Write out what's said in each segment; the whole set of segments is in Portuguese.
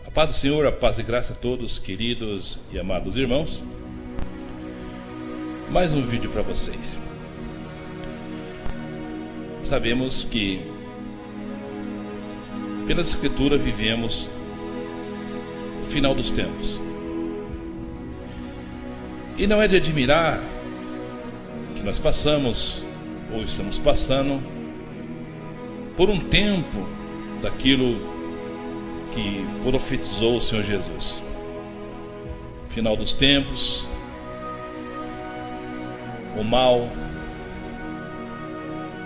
A paz do Senhor, a paz e graça a todos, queridos e amados irmãos. Mais um vídeo para vocês. Sabemos que pela Escritura vivemos o final dos tempos. E não é de admirar que nós passamos, ou estamos passando, por um tempo daquilo que profetizou o Senhor Jesus. Final dos tempos, o mal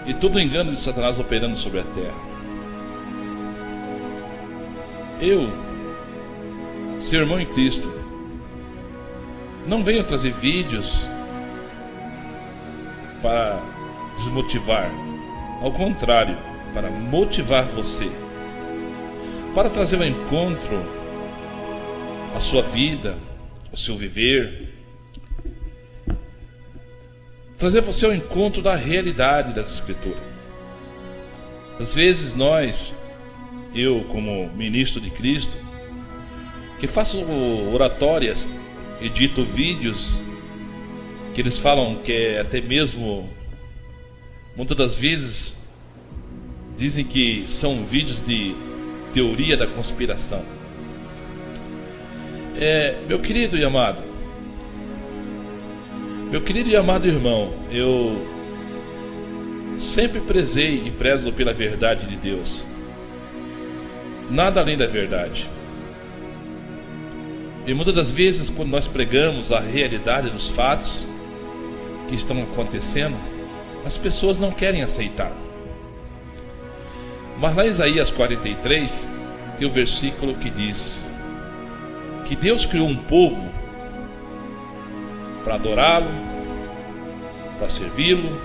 e todo o engano de Satanás operando sobre a terra. Eu, seu irmão em Cristo, não venho trazer vídeos para desmotivar, ao contrário, para motivar você, para trazer ao encontro a sua vida, o seu viver, trazer você ao encontro da realidade das Escrituras. Às vezes eu como ministro de Cristo, que faço oratórias, edito vídeos, que eles falam que é até mesmo, muitas das vezes, dizem que são vídeos de teoria da conspiração. Meu querido e amado irmão, eu sempre prezei e prezo pela verdade de Deus, nada além da verdade. E muitas das vezes, quando nós pregamos a realidade dos fatos que estão acontecendo, as pessoas não querem aceitar. Mas lá em Isaías 43 tem um versículo que diz que Deus criou um povo para adorá-lo, para servi-lo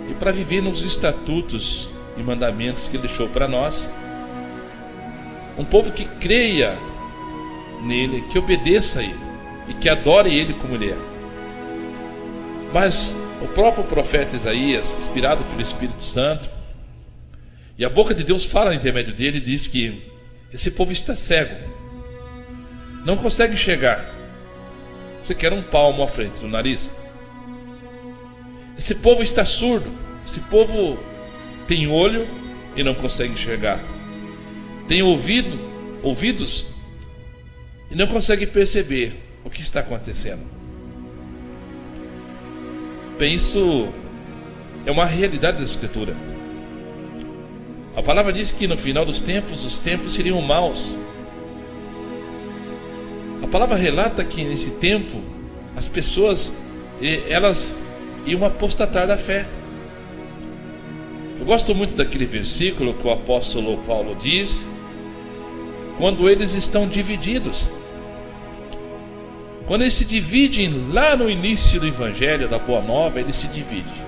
e para viver nos estatutos e mandamentos que Ele deixou para nós. Um povo que creia nele, que obedeça a Ele e que adore Ele como Ele é. Mas o próprio profeta Isaías, inspirado pelo Espírito Santo, e a boca de Deus fala no intermédio dele, diz que esse povo está cego, não consegue enxergar. Você quer um palmo à frente do nariz? Esse povo está surdo. Esse povo tem olho e não consegue enxergar. Tem ouvidos e não consegue perceber o que está acontecendo. Bem, isso é uma realidade da Escritura. A palavra diz que no final dos tempos, os tempos seriam maus. A palavra relata que nesse tempo as pessoas, elas iam apostatar da fé. Eu gosto muito daquele versículo que o apóstolo Paulo diz, quando eles estão divididos. Quando eles se dividem lá no início do Evangelho, da Boa Nova, eles se dividem.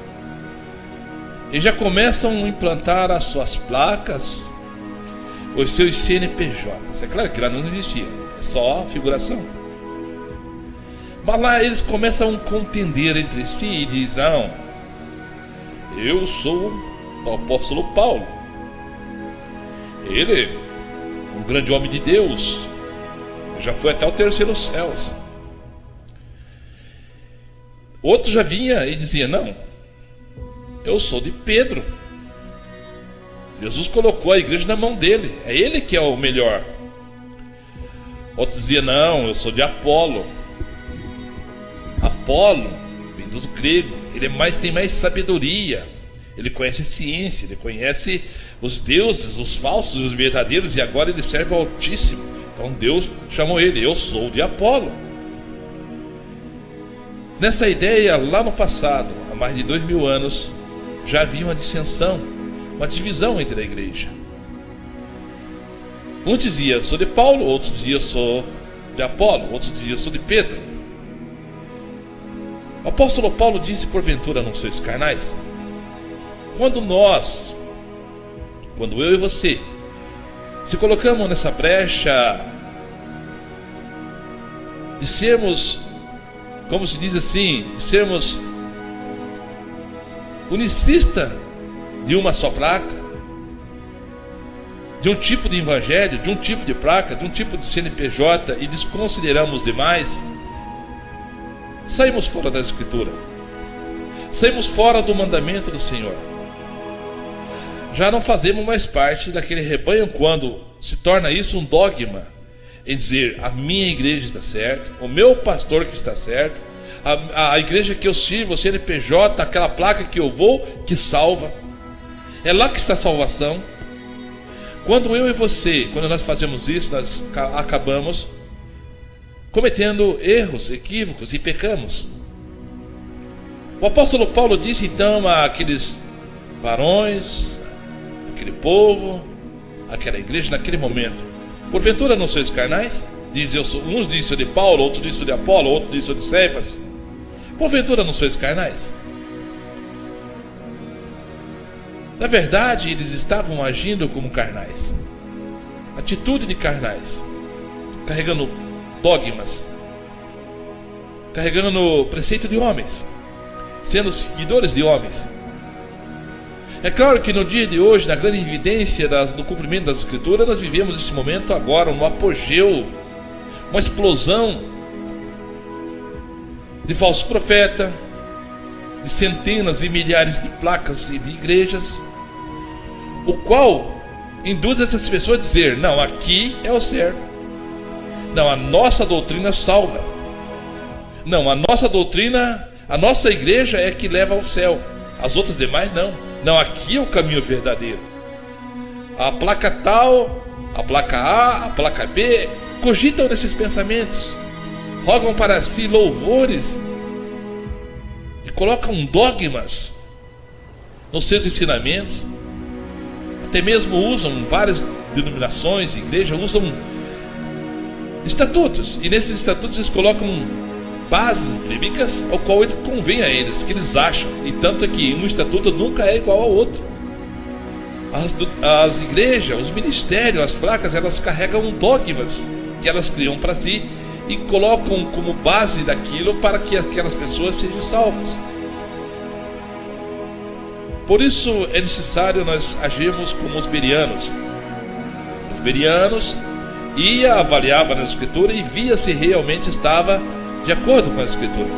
E já começam a implantar as suas placas, os seus CNPJs. É claro que lá não existia, é só figuração. Mas lá eles começam a contender entre si e dizem: não, eu sou o apóstolo Paulo. Ele, um grande homem de Deus, já foi até o terceiro céus. Outro já vinha e dizia: não, eu sou de Pedro. Jesus colocou a igreja na mão dele, é ele que é o melhor. Outro dizia: não, eu sou de Apolo. Apolo vem dos gregos, ele tem mais sabedoria, ele conhece ciência, ele conhece os deuses, os falsos e os verdadeiros, e agora ele serve ao Altíssimo. Então Deus chamou ele: eu sou de Apolo. Nessa ideia, lá no passado, há mais de 2000 anos, já havia uma dissensão, uma divisão entre a igreja. Uns diziam: eu sou de Paulo, outros diziam: eu sou de Apolo, outros diziam: eu sou de Pedro. O apóstolo Paulo disse: porventura não sois carnais? Quando eu e você se colocamos nessa brecha de sermos, como se diz assim, de sermos unicista de uma só placa, de um tipo de evangelho, de um tipo de placa, de um tipo de CNPJ e desconsideramos demais, saímos fora da Escritura, saímos fora do mandamento do Senhor. Já não fazemos mais parte daquele rebanho quando se torna isso um dogma, em dizer, a minha igreja está certa, o meu pastor que está certo, a igreja que eu sirvo, o CNPJ, aquela placa que eu vou, que salva. É lá que está a salvação. Quando eu e você, quando nós fazemos isso, nós acabamos cometendo erros, equívocos e pecamos. O apóstolo Paulo disse então àqueles varões, aquele povo, aquela igreja naquele momento: porventura não sois carnais? Uns dizem de Paulo, outros dizem de Apolo, outros dizem de Cefas. Porventura não sois carnais? Na verdade, eles estavam agindo como carnais, atitude de carnais, carregando dogmas, carregando preceito de homens, sendo seguidores de homens. É claro que no dia de hoje, na grande evidência do cumprimento das Escrituras, nós vivemos esse momento agora, no apogeu, uma explosão de falsos profetas, de centenas e milhares de placas e de igrejas, o qual induz essas pessoas a dizer: não, aqui é o certo, não, a nossa doutrina salva, não, a nossa doutrina, a nossa igreja é que leva ao céu, as outras demais não, não, aqui é o caminho verdadeiro. A placa tal, a placa A, a placa B, cogitam nesses pensamentos, rogam para si louvores e colocam dogmas nos seus ensinamentos. Até mesmo usam várias denominações, igrejas, usam estatutos, e nesses estatutos eles colocam bases bíblicas ao qual convém a eles, que eles acham, e tanto é que um estatuto nunca é igual ao outro. As igrejas, os ministérios, as placas, elas carregam dogmas que elas criam para si e colocam como base daquilo para que aquelas pessoas sejam salvas. Por isso é necessário nós agirmos como os bereanos. Os bereanos avaliavam na Escritura e via se realmente estava de acordo com a Escritura.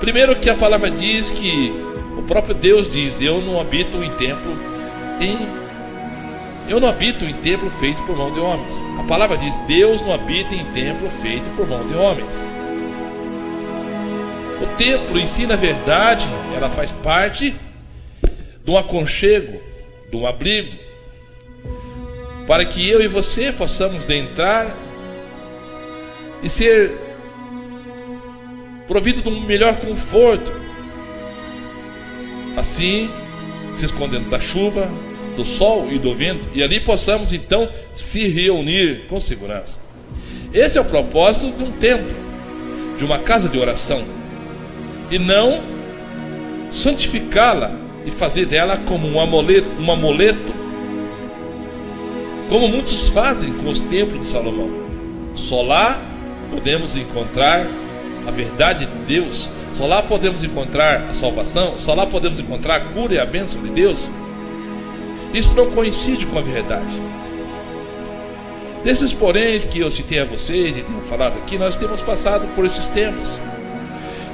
Primeiro que a palavra diz que o próprio Deus diz: eu não habito em templo feito por mão de homens. A palavra diz: Deus não habita em templo feito por mão de homens. O templo em si, na verdade, ela faz parte de um aconchego, de um abrigo, para que eu e você possamos entrar e ser provido de um melhor conforto, assim se escondendo da chuva, do sol e do vento, e ali possamos então se reunir com segurança. Esse é o propósito de um templo, de uma casa de oração, e não santificá-la e fazer dela como um amuleto, como muitos fazem com os templos de Salomão. Só lá podemos encontrar a verdade de Deus, só lá podemos encontrar a salvação, só lá podemos encontrar a cura e a bênção de Deus. Isso não coincide com a verdade. Desses poréns que eu citei a vocês e tenho falado aqui, nós temos passado por esses tempos.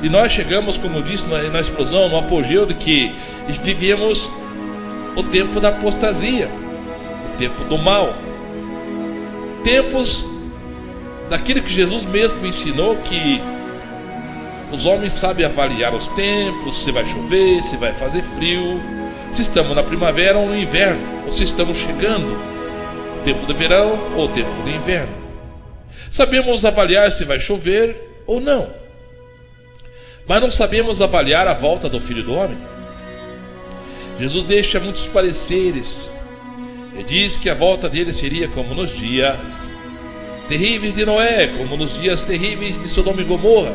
E nós chegamos, como eu disse, na explosão, no apogeu de que vivemos o tempo da apostasia, o tempo do mal, tempos daquilo que Jesus mesmo ensinou, que os homens sabem avaliar os tempos, se vai chover, se vai fazer frio, se estamos na primavera ou no inverno, ou se estamos chegando o tempo do verão ou o tempo do inverno. Sabemos avaliar se vai chover ou não, mas não sabemos avaliar a volta do Filho do Homem. Jesus deixa muitos pareceres. Ele diz que a volta dele seria como nos dias terríveis de Noé, como nos dias terríveis de Sodoma e Gomorra,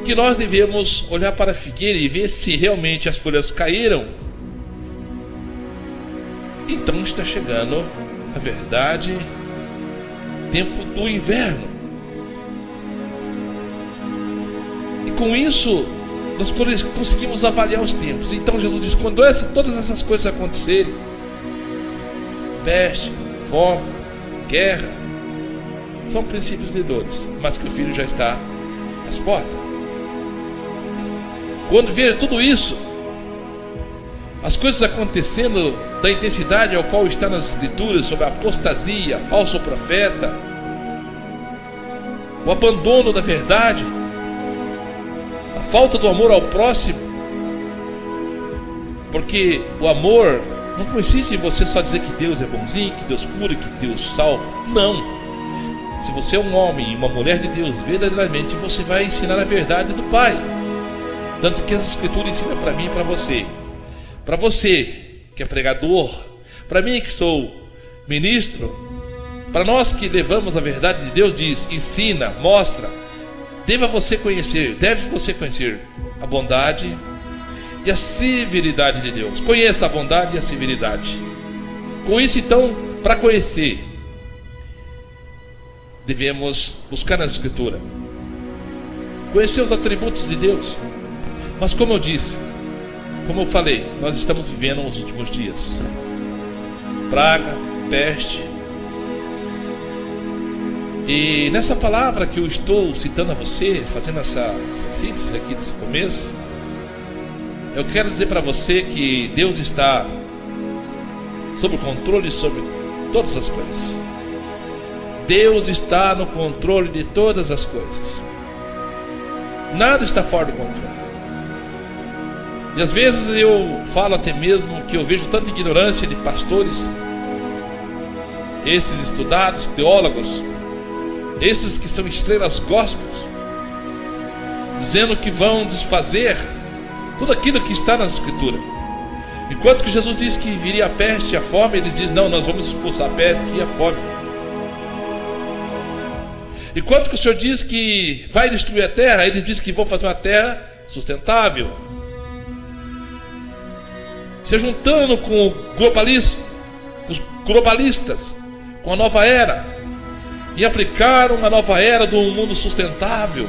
que nós devemos olhar para a figueira e ver se realmente as folhas caíram. Então está chegando, na verdade, tempo do inverno. E com isso nós conseguimos avaliar os tempos. Então Jesus diz: quando todas essas coisas acontecerem, peste, fome, guerra. São princípios de dores, mas que o Filho já está às portas. Quando ver tudo isso, as coisas acontecendo da intensidade ao qual está nas Escrituras, sobre a apostasia, falso profeta, o abandono da verdade, a falta do amor ao próximo, porque o amor não consiste em você só dizer que Deus é bonzinho, que Deus cura, que Deus salva. Não. Se você é um homem e uma mulher de Deus, verdadeiramente você vai ensinar a verdade do Pai. Tanto que as Escrituras ensinam para mim e para você. Para você que é pregador, para mim que sou ministro, para nós que levamos a verdade de Deus, diz, ensina, mostra. Deve você conhecer a bondade e a severidade de Deus. Conheça a bondade e a severidade. Com isso, então, para conhecer, devemos buscar na Escritura, conhecer os atributos de Deus. Mas como eu disse, como eu falei, nós estamos vivendo os últimos dias. Praga, peste. E nessa palavra que eu estou citando a você, fazendo essa síntese aqui desse começo, eu quero dizer para você que Deus está sob o controle sobre todas as coisas. Deus está no controle de todas as coisas. Nada está fora do controle. E às vezes eu falo até mesmo que eu vejo tanta ignorância de pastores, esses estudados, teólogos, esses que são estrelas gospels, dizendo que vão desfazer tudo aquilo que está nas Escrituras. Enquanto que Jesus diz que viria a peste e a fome, eles dizem, não, nós vamos expulsar a peste e a fome. Enquanto que o Senhor diz que vai destruir a terra, eles dizem que vão fazer uma terra sustentável. Se juntando com o globalismo, com os globalistas, com a nova era, e aplicaram uma nova era do mundo sustentável,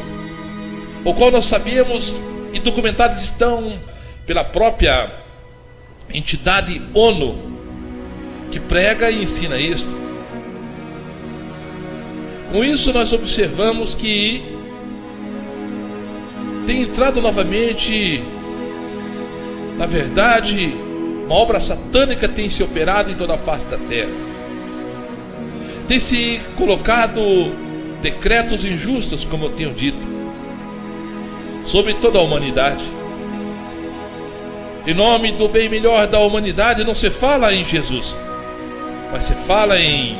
o qual nós sabemos e documentados estão pela própria entidade ONU, que prega e ensina isto. Com isso nós observamos que tem entrado novamente, na verdade, uma obra satânica tem se operado em toda a face da terra. Tem se colocado decretos injustos, como eu tenho dito, sobre toda a humanidade. Em nome do bem melhor da humanidade não se fala em Jesus, mas se fala em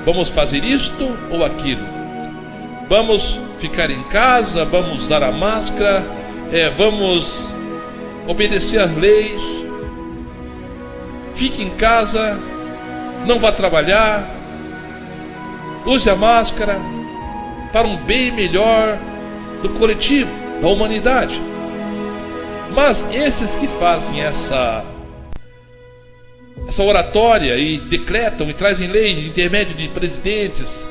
vamos fazer isto ou aquilo, vamos ficar em casa, vamos usar a máscara, vamos obedecer às leis, fique em casa, não vá trabalhar, use a máscara, para um bem melhor do coletivo, da humanidade. Mas esses que fazem essa oratória e decretam e trazem lei de intermédio de presidentes,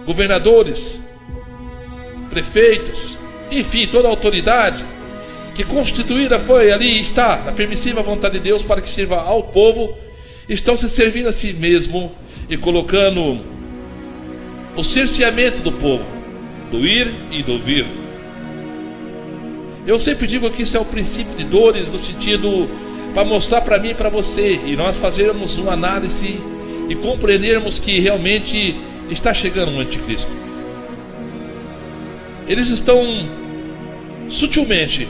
governadores, prefeitos, enfim, toda a autoridade que constituída foi ali e está na permissiva vontade de Deus para que sirva ao povo, estão se servindo a si mesmo e colocando o cerceamento do povo, do ir e do vir. Eu sempre digo que isso é o princípio de dores, no sentido para mostrar para mim e para você, e nós fazermos uma análise e compreendermos que realmente está chegando um anticristo. Eles estão sutilmente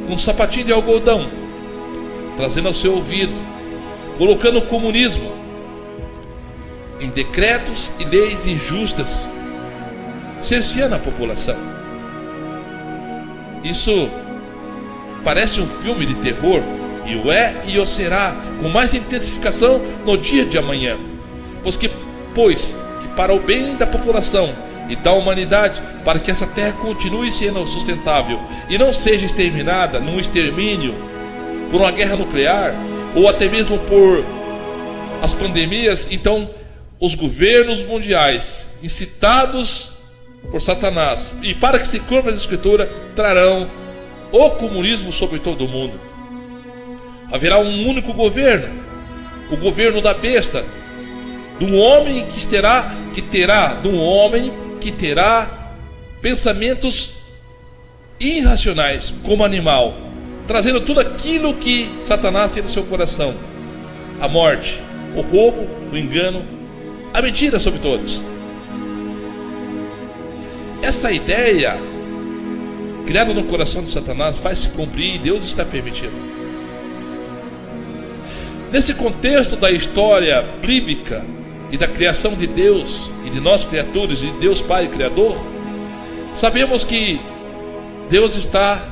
com um sapatinho de algodão trazendo ao seu ouvido, colocando o comunismo em decretos e leis injustas, cerceando a população. Isso parece um filme de terror, e o é e o será, com mais intensificação no dia de amanhã. Pois que para o bem da população e da humanidade, para que essa terra continue sendo sustentável e não seja exterminada num extermínio por uma guerra nuclear, ou até mesmo por as pandemias, então os governos mundiais, incitados por Satanás, e para que se cumpra a Escritura, trarão o comunismo sobre todo o mundo. Haverá um único governo, o governo da besta, de um homem que terá pensamentos irracionais como animal, trazendo tudo aquilo que Satanás tem no seu coração: a morte, o roubo, o engano, a mentira sobre todos. Essa ideia criada no coração de Satanás vai se cumprir e Deus está permitindo. Nesse contexto da história bíblica e da criação de Deus e de nós criaturas, e de Deus Pai Criador, sabemos que Deus está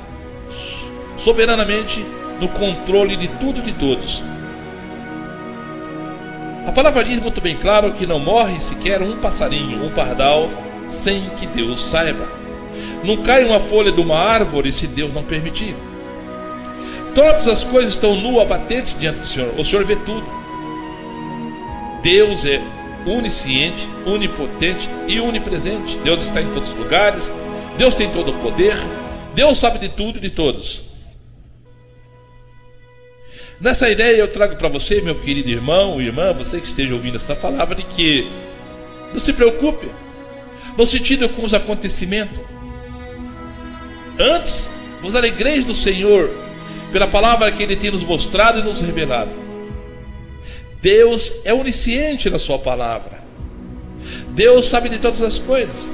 soberanamente no controle de tudo e de todos. A palavra diz muito bem claro que não morre sequer um passarinho, um pardal, sem que Deus saiba. Não cai uma folha de uma árvore se Deus não permitir. Todas as coisas estão nuas, patentes diante do Senhor. O Senhor vê tudo. Deus é onisciente, onipotente e onipresente. Deus está em todos os lugares. Deus tem todo o poder. Deus sabe de tudo e de todos. Nessa ideia eu trago para você, meu querido irmão e irmã, você que esteja ouvindo essa palavra, de que não se preocupe no sentido com os acontecimentos. Antes, vos alegreis do Senhor pela palavra que Ele tem nos mostrado e nos revelado. Deus é onisciente na sua palavra. Deus sabe de todas as coisas.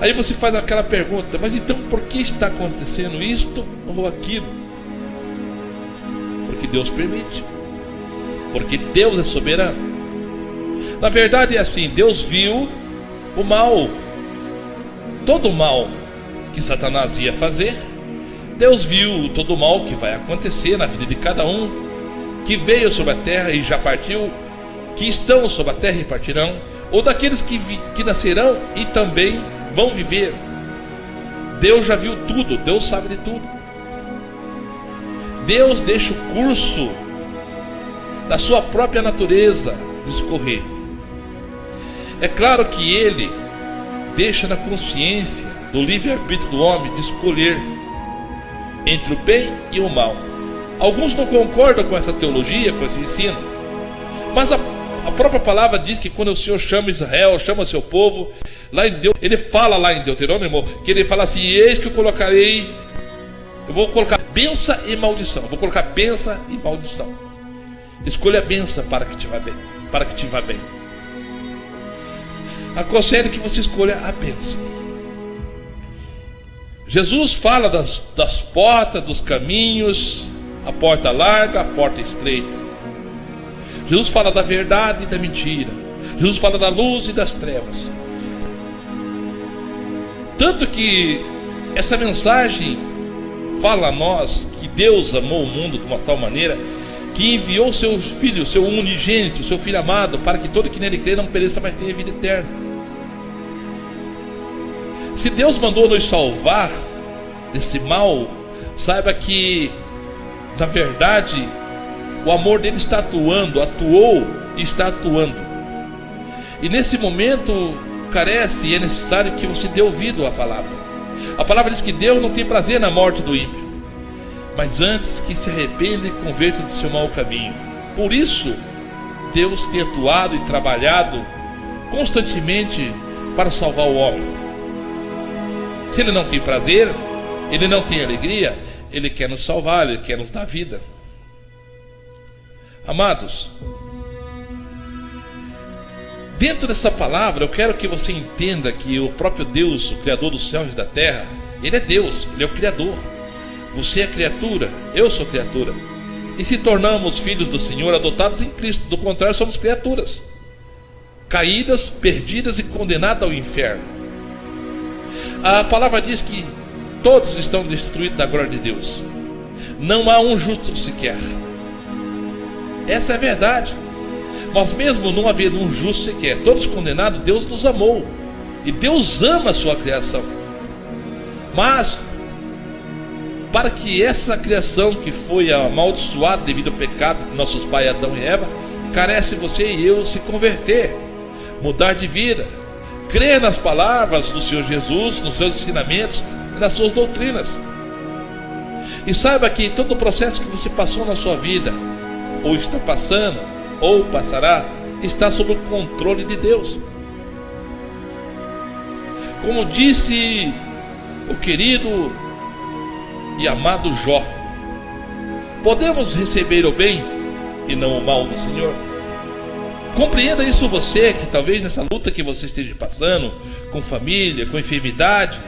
Aí você faz aquela pergunta: mas então por que está acontecendo isto ou aquilo? Porque Deus permite. Porque Deus é soberano. Na verdade é assim: Deus viu o mal, todo o mal que Satanás ia fazer. Deus viu todo o mal que vai acontecer na vida de cada um, que veio sobre a terra e já partiu, que estão sobre a terra e partirão, ou daqueles que nascerão e também vão viver. Deus já viu tudo, Deus sabe de tudo. Deus deixa o curso da sua própria natureza discorrer. É claro que Ele deixa na consciência do livre-arbítrio do homem de escolher entre o bem e o mal. Alguns não concordam com essa teologia, com esse ensino, mas a própria palavra diz que quando o Senhor chama Israel, chama seu povo, lá em Deus, Ele fala lá em Deuteronômio, que Ele fala assim: eis que eu vou colocar bênção e maldição. Vou colocar bênção e maldição. Escolha a bênção para que te vá bem. Aconselho que você escolha a bênção. Jesus fala das portas, dos caminhos, a porta larga, a porta estreita. Jesus fala da verdade e da mentira. Jesus fala da luz e das trevas. Tanto que essa mensagem fala a nós que Deus amou o mundo de uma tal maneira que enviou o seu Filho, o seu unigênito, o seu Filho amado, para que todo que nele crê não pereça, mas tenha vida eterna. Se Deus mandou nos salvar desse mal, saiba que, na verdade, o amor dele está atuou e está atuando. E nesse momento carece e é necessário que você dê ouvido à palavra. A palavra diz que Deus não tem prazer na morte do ímpio, mas antes que se arrependa e converta do seu mau caminho. Por isso, Deus tem atuado e trabalhado constantemente para salvar o homem. Se Ele não tem prazer, Ele não tem alegria, Ele quer nos salvar, Ele quer nos dar vida. Amados, dentro dessa palavra eu quero que você entenda que o próprio Deus, o Criador dos céus e da terra, Ele é Deus, Ele é o Criador. Você é criatura, eu sou criatura. E se tornamos filhos do Senhor, adotados em Cristo. Do contrário, somos criaturas caídas, perdidas e condenadas ao inferno. A palavra diz que todos estão destruídos da glória de Deus. Não há um justo sequer. Essa é a verdade. Mas mesmo não havendo um justo sequer, todos condenados, Deus nos amou. E Deus ama a sua criação. Mas para que essa criação que foi amaldiçoada devido ao pecado de nossos pais Adão e Eva, carece você e eu se converter, mudar de vida, crer nas palavras do Senhor Jesus, nos seus ensinamentos e nas suas doutrinas. E saiba que todo o processo que você passou na sua vida, ou está passando, ou passará, está sob o controle de Deus. Como disse o querido e amado Jó, podemos receber o bem e não o mal do Senhor. Compreenda isso você, que talvez nessa luta que você esteja passando, com família, com enfermidade,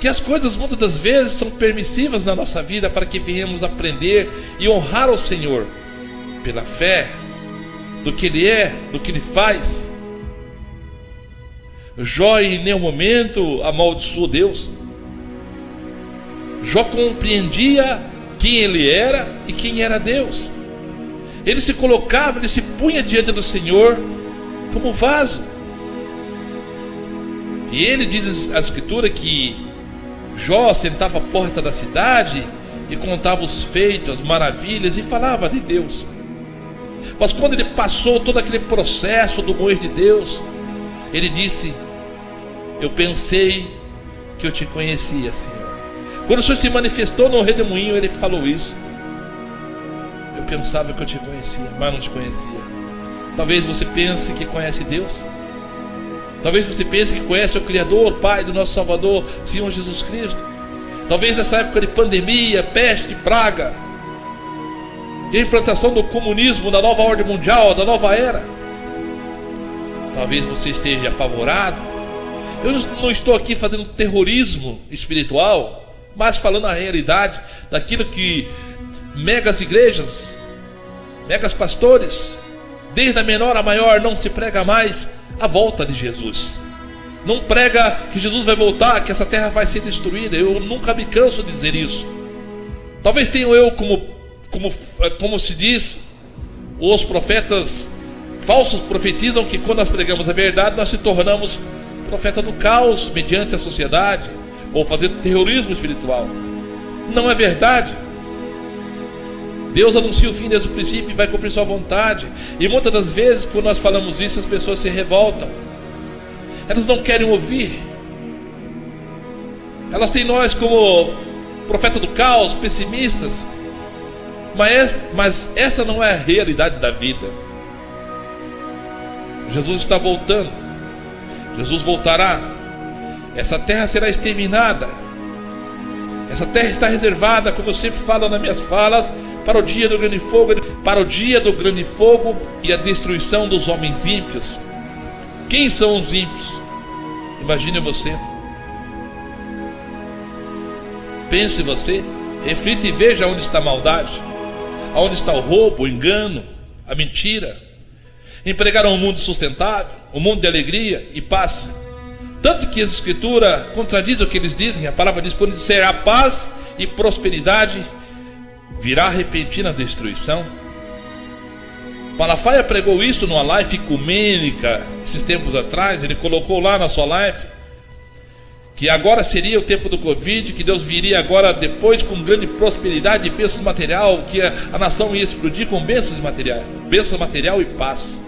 que as coisas muitas das vezes são permissivas na nossa vida para que venhamos aprender e honrar o Senhor pela fé, do que Ele é, do que Ele faz. Jó em nenhum momento amaldiçoou Deus. Jó compreendia quem ele era e quem era Deus. Ele se colocava, ele se punha diante do Senhor como vaso. E ele diz a Escritura que Jó sentava à porta da cidade e contava os feitos, as maravilhas e falava de Deus. Mas quando ele passou todo aquele processo do moer de Deus, ele disse: eu pensei que eu te conhecia, Senhor. Quando o Senhor se manifestou no redemoinho, ele falou isso. Eu pensava que eu te conhecia, mas não te conhecia. Talvez você pense que conhece Deus. Talvez você pense que conhece o Criador, Pai do nosso Salvador, Senhor Jesus Cristo. Talvez nessa época de pandemia, peste, praga, e a implantação do comunismo, da nova ordem mundial, da nova era, talvez você esteja apavorado. Eu não estou aqui fazendo terrorismo espiritual, mas falando a realidade daquilo que megas igrejas, megas pastores, desde a menor a maior, não se prega mais a volta de Jesus. Não prega que Jesus vai voltar, que essa terra vai ser destruída. Eu nunca me canso de dizer isso. Talvez tenha eu como se diz, os profetas falsos profetizam que quando nós pregamos a verdade, nós se tornamos profeta do caos mediante a sociedade, ou fazendo terrorismo espiritual. Não é verdade. Deus anuncia o fim desde o princípio e vai cumprir sua vontade. E muitas das vezes, quando nós falamos isso, as pessoas se revoltam. Elas não querem ouvir. Elas têm nós como profeta do caos, pessimistas. Mas essa não é a realidade da vida. Jesus está voltando. Jesus voltará. Essa terra será exterminada. Essa terra está reservada, como eu sempre falo nas minhas falas, para o dia do grande fogo, e a destruição dos homens ímpios. Quem são os ímpios? Imagine você. Pense você, reflita e veja onde está a maldade, onde está o roubo, o engano, a mentira. Empregaram um mundo sustentável, um mundo de alegria e paz. Tanto que a Escritura contradiz o que eles dizem. A palavra diz: quando disser a paz e prosperidade, virá repentina destruição. Malafaia pregou isso numa live ecumênica esses tempos atrás. Ele colocou lá na sua live que agora seria o tempo do Covid, que Deus viria agora depois com grande prosperidade e bênçãos material, que a nação ia explodir com bênçãos material e paz.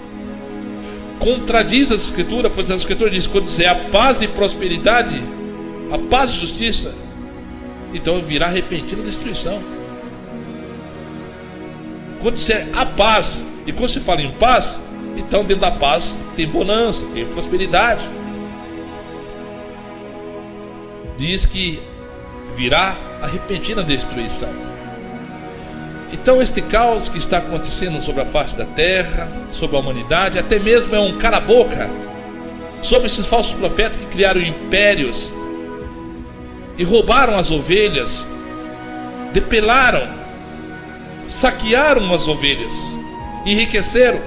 Contradiz a Escritura, pois a Escritura diz: quando disser a paz e prosperidade, a paz e justiça, então virá repentina destruição. Quando disser a paz, e quando se fala em paz, então dentro da paz tem bonança, tem prosperidade. Diz que virá a repentina destruição. Então este caos que está acontecendo sobre a face da terra, sobre a humanidade, até mesmo é um cala-boca sobre esses falsos profetas que criaram impérios e roubaram as ovelhas, depelaram, saquearam as ovelhas, enriqueceram,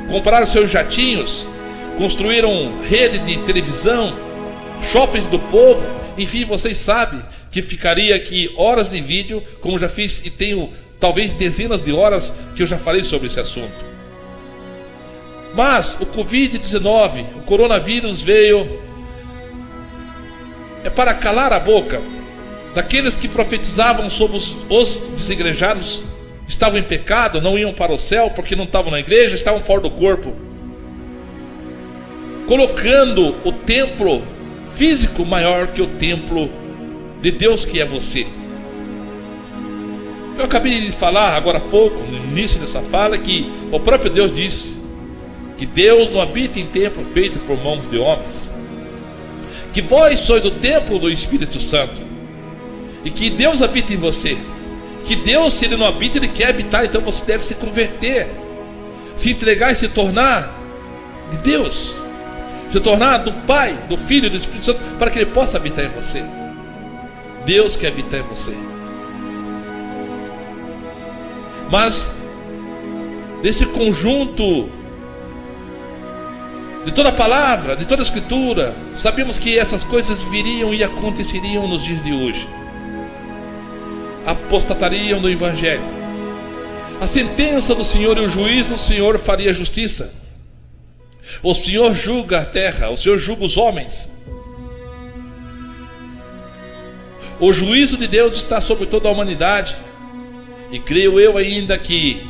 compraram seus jatinhos, construíram rede de televisão, shoppings do povo. Enfim, vocês sabem que ficaria aqui horas de vídeo, como já fiz, e tenho talvez dezenas de horas que eu já falei sobre esse assunto. Mas o Covid-19, o coronavírus veio para calar a boca daqueles que profetizavam sobre os desigrejados. Estavam em pecado, não iam para o céu porque não estavam na igreja, estavam fora do corpo, colocando o templo físico maior que o templo de Deus, que é você. Eu acabei de falar agora há pouco, no início dessa fala, que o próprio Deus disse que Deus não habita em templo feito por mãos de homens, que vós sois o templo do Espírito Santo, e que Deus habita em você, que Deus, se Ele não habita, Ele quer habitar. Então você deve se converter, se entregar e se tornar de Deus, se tornar do Pai, do Filho e do Espírito Santo, para que Ele possa habitar em você. Deus quer habitar em você. Mas desse conjunto de toda a palavra, de toda a escritura, sabemos que essas coisas viriam e aconteceriam nos dias de hoje. Apostatariam do Evangelho. A sentença do Senhor e o juízo do Senhor faria justiça. O Senhor julga a terra, o Senhor julga os homens. O juízo de Deus está sobre toda a humanidade. E creio eu ainda que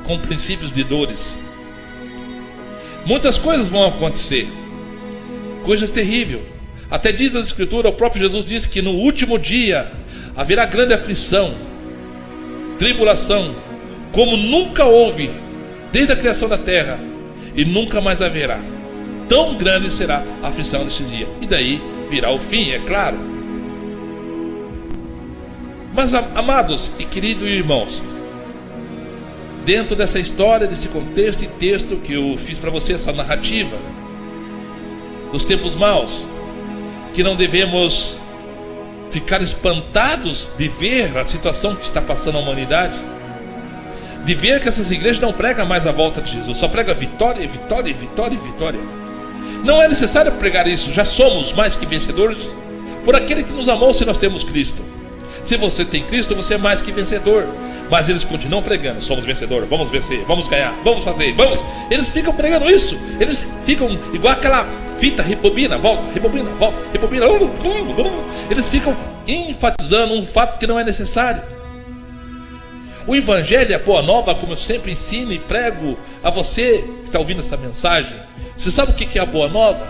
com princípios de dores. Muitas coisas vão acontecer, coisas terríveis. Até diz na Escritura, o próprio Jesus disse que no último dia haverá grande aflição, tribulação, como nunca houve desde a criação da terra, e nunca mais haverá. Tão grande será a aflição desse dia. E daí virá o fim, é claro. Mas, amados e queridos irmãos, dentro dessa história, desse contexto e texto que eu fiz para você, essa narrativa dos tempos maus, que não devemos ficar espantados de ver a situação que está passando a humanidade, de ver que essas igrejas não pregam mais a volta de Jesus, só pregam vitória, vitória, vitória, vitória. Não é necessário pregar isso, já somos mais que vencedores por aquele que nos amou, se nós temos Cristo. Se você tem Cristo, você é mais que vencedor. Mas eles continuam pregando: somos vencedores, vamos vencer, vamos ganhar, vamos fazer, vamos. Eles ficam pregando isso. Eles ficam igual aquela fita, rebobina, volta, rebobina, volta, rebobina. Eles ficam enfatizando um fato que não é necessário. O Evangelho, a boa nova, como eu sempre ensino e prego a você que está ouvindo essa mensagem. Você sabe o que é a boa nova?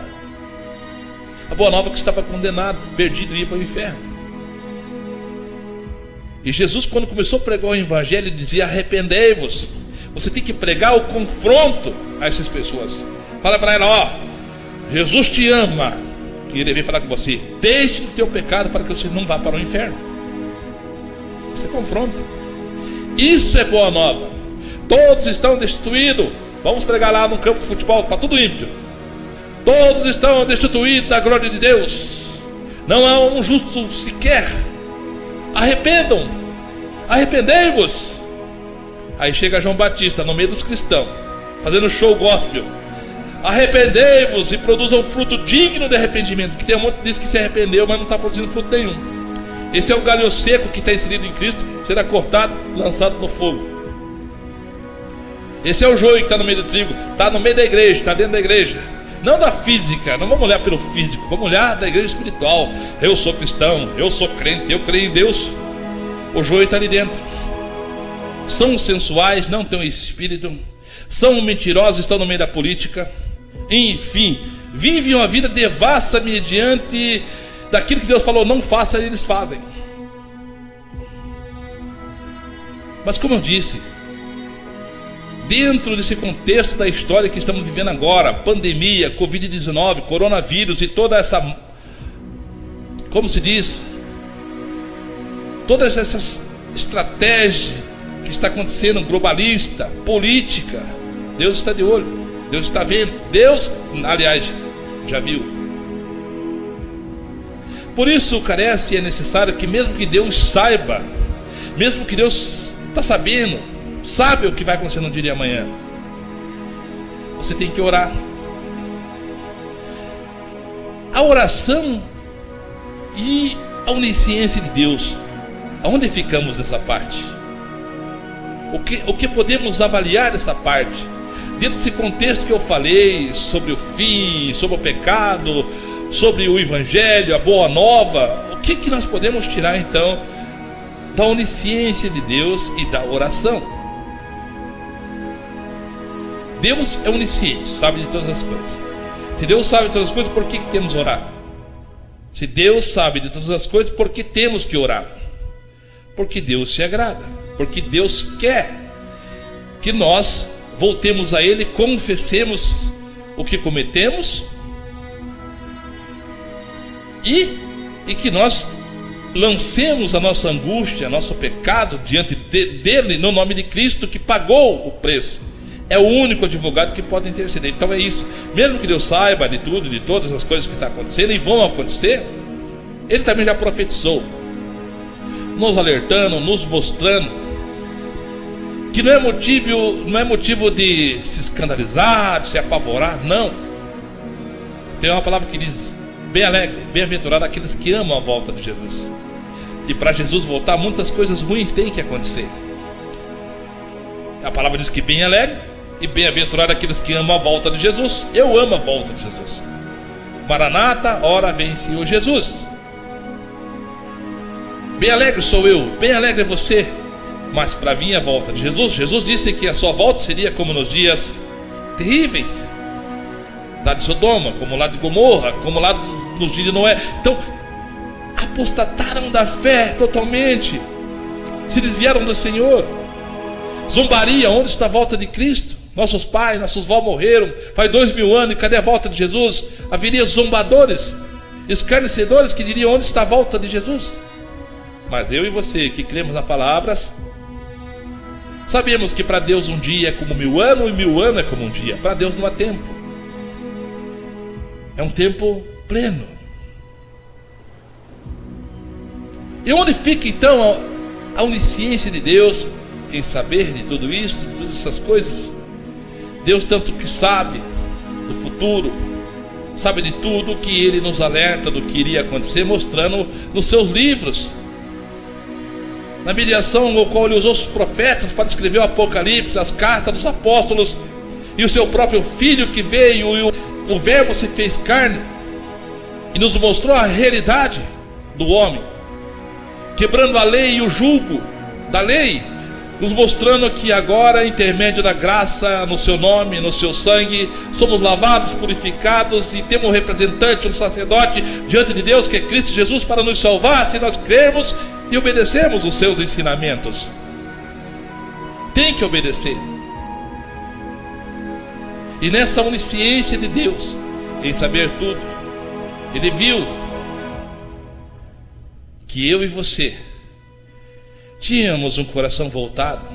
A boa nova é que estava condenado, perdido e ia para o inferno. E Jesus, quando começou a pregar o Evangelho, dizia: arrependei-vos. Você tem que pregar o confronto a essas pessoas. Fala para ela: ó, Jesus te ama, e Ele vem falar com você. Deixe o teu pecado para que você não vá para o inferno. Isso é confronto. Isso é boa nova. Todos estão destituídos. Vamos pregar lá no campo de futebol, está tudo ímpio. Todos estão destituídos da glória de Deus. Não há um justo sequer. Arrependam, arrependei-vos. Aí chega João Batista no meio dos cristãos, fazendo show gospel: arrependei-vos e produzam um fruto digno de arrependimento. Porque tem um monte que diz que se arrependeu, mas não está produzindo fruto nenhum. Esse é o galho seco que está inserido em Cristo, será cortado, lançado no fogo. Esse é o joio que está no meio do trigo, está no meio da igreja, está dentro da igreja. Não da física, não vamos olhar pelo físico, vamos olhar da igreja espiritual. Eu sou cristão, eu sou crente, eu creio em Deus. O joio está ali dentro. São sensuais, não têm espírito. São mentirosos, estão no meio da política. Enfim, vivem uma vida devassa mediante daquilo que Deus falou não faça, eles fazem. Mas como eu disse, dentro desse contexto da história que estamos vivendo agora, pandemia, Covid-19, coronavírus e toda essa, como se diz, todas essas estratégias que está acontecendo, globalista, política, Deus está de olho, Deus está vendo, Deus, aliás, já viu. Por isso carece e é necessário que mesmo que Deus saiba, mesmo que Deus está sabendo, sabe o que vai acontecer no dia de amanhã, você tem que orar. A oração e a onisciência de Deus, aonde ficamos nessa parte? O que podemos avaliar dessa parte? Dentro desse contexto que eu falei, sobre o fim, sobre o pecado, sobre o Evangelho, a boa nova, o que nós podemos tirar então da onisciência de Deus e da oração? Deus é onisciente, sabe de todas as coisas. Se Deus sabe de todas as coisas, por que temos que orar? Se Deus sabe de todas as coisas, por que temos que orar? Porque Deus se agrada. porque Deus quer que nós voltemos a Ele, confessemos o que cometemos e que nós lancemos a nossa angústia, nosso pecado diante dele, no nome de Cristo, que pagou o preço. É o único advogado que pode interceder. Então é isso, mesmo que Deus saiba de tudo, de todas as coisas que estão acontecendo e vão acontecer, Ele também já profetizou, nos alertando, nos mostrando que não é motivo de se escandalizar, de se apavorar, não. Tem uma palavra que diz: bem alegre, bem-aventurado aqueles que amam a volta de Jesus. E para Jesus voltar, muitas coisas ruins têm que acontecer. A palavra diz que bem alegre e bem-aventurado aqueles que amam a volta de Jesus. Eu amo a volta de Jesus. Maranata, ora vem Senhor Jesus. Bem alegre sou eu, bem alegre é você. Mas para vir a volta de Jesus, Jesus disse que a sua volta seria como nos dias terríveis, lá de Sodoma, como lá de Gomorra, como lá nos dias de Noé. Então, apostataram da fé totalmente, se desviaram do Senhor. Zombaria, onde está a volta de Cristo? Nossos pais, nossos avós morreram faz 2000 anos, e cadê a volta de Jesus? Haveria zombadores, escarnecedores que diriam: onde está a volta de Jesus? Mas eu e você que cremos nas palavras, sabemos que para Deus um dia é como 1000 anos e 1000 anos é como um dia. Para Deus não há tempo, é um tempo pleno. E onde fica então a onisciência de Deus em saber de tudo isso, de todas essas coisas? Deus tanto que sabe do futuro, sabe de tudo, que Ele nos alerta do que iria acontecer, mostrando nos seus livros, na mediação no qual Ele usou os profetas para escrever o Apocalipse, as cartas dos apóstolos, e o seu próprio Filho que veio, e o Verbo se fez carne e nos mostrou a realidade do homem, quebrando a lei e o jugo da lei, nos mostrando que agora, intermédio da graça, no seu nome, no seu sangue, somos lavados, purificados, e temos um representante, um sacerdote diante de Deus, que é Cristo Jesus, para nos salvar, se nós crermos e obedecermos os seus ensinamentos. Tem que obedecer. E nessa onisciência de Deus, em saber tudo, Ele viu que eu e você tínhamos um coração voltado.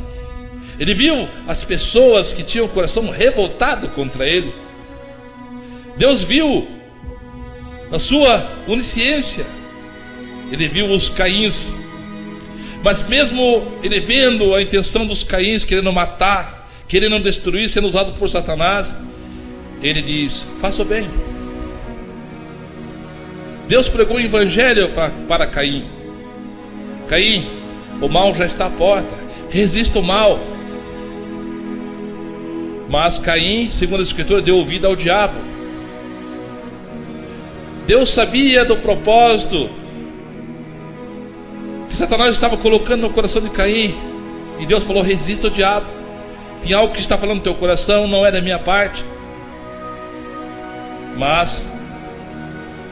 Ele viu as pessoas que tinham o coração revoltado contra Ele. Deus viu na sua onisciência, Ele viu os Caíns. Mas mesmo Ele vendo a intenção dos Caíns, querendo matar, querendo destruir, sendo usado por Satanás, Ele diz: faça o bem. Deus pregou o evangelho para Caim: Caim, o mal já está à porta, resista o mal. Mas Caim, segundo a Escritura, deu ouvido ao diabo. Deus sabia do propósito que Satanás estava colocando no coração de Caim, e Deus falou: resista ao diabo. Tem algo que está falando no teu coração, não é da minha parte. Mas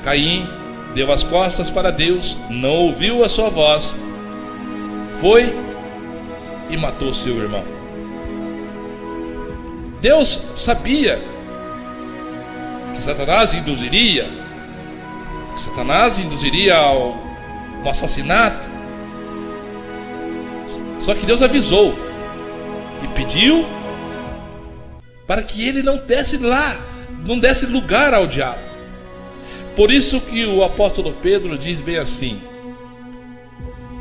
Caim deu as costas para Deus, não ouviu a sua voz, foi e matou seu irmão. Deus sabia que Satanás induziria ao um assassinato. Só que Deus avisou e pediu para que ele não desse lugar ao diabo. Por isso que o apóstolo Pedro diz bem assim,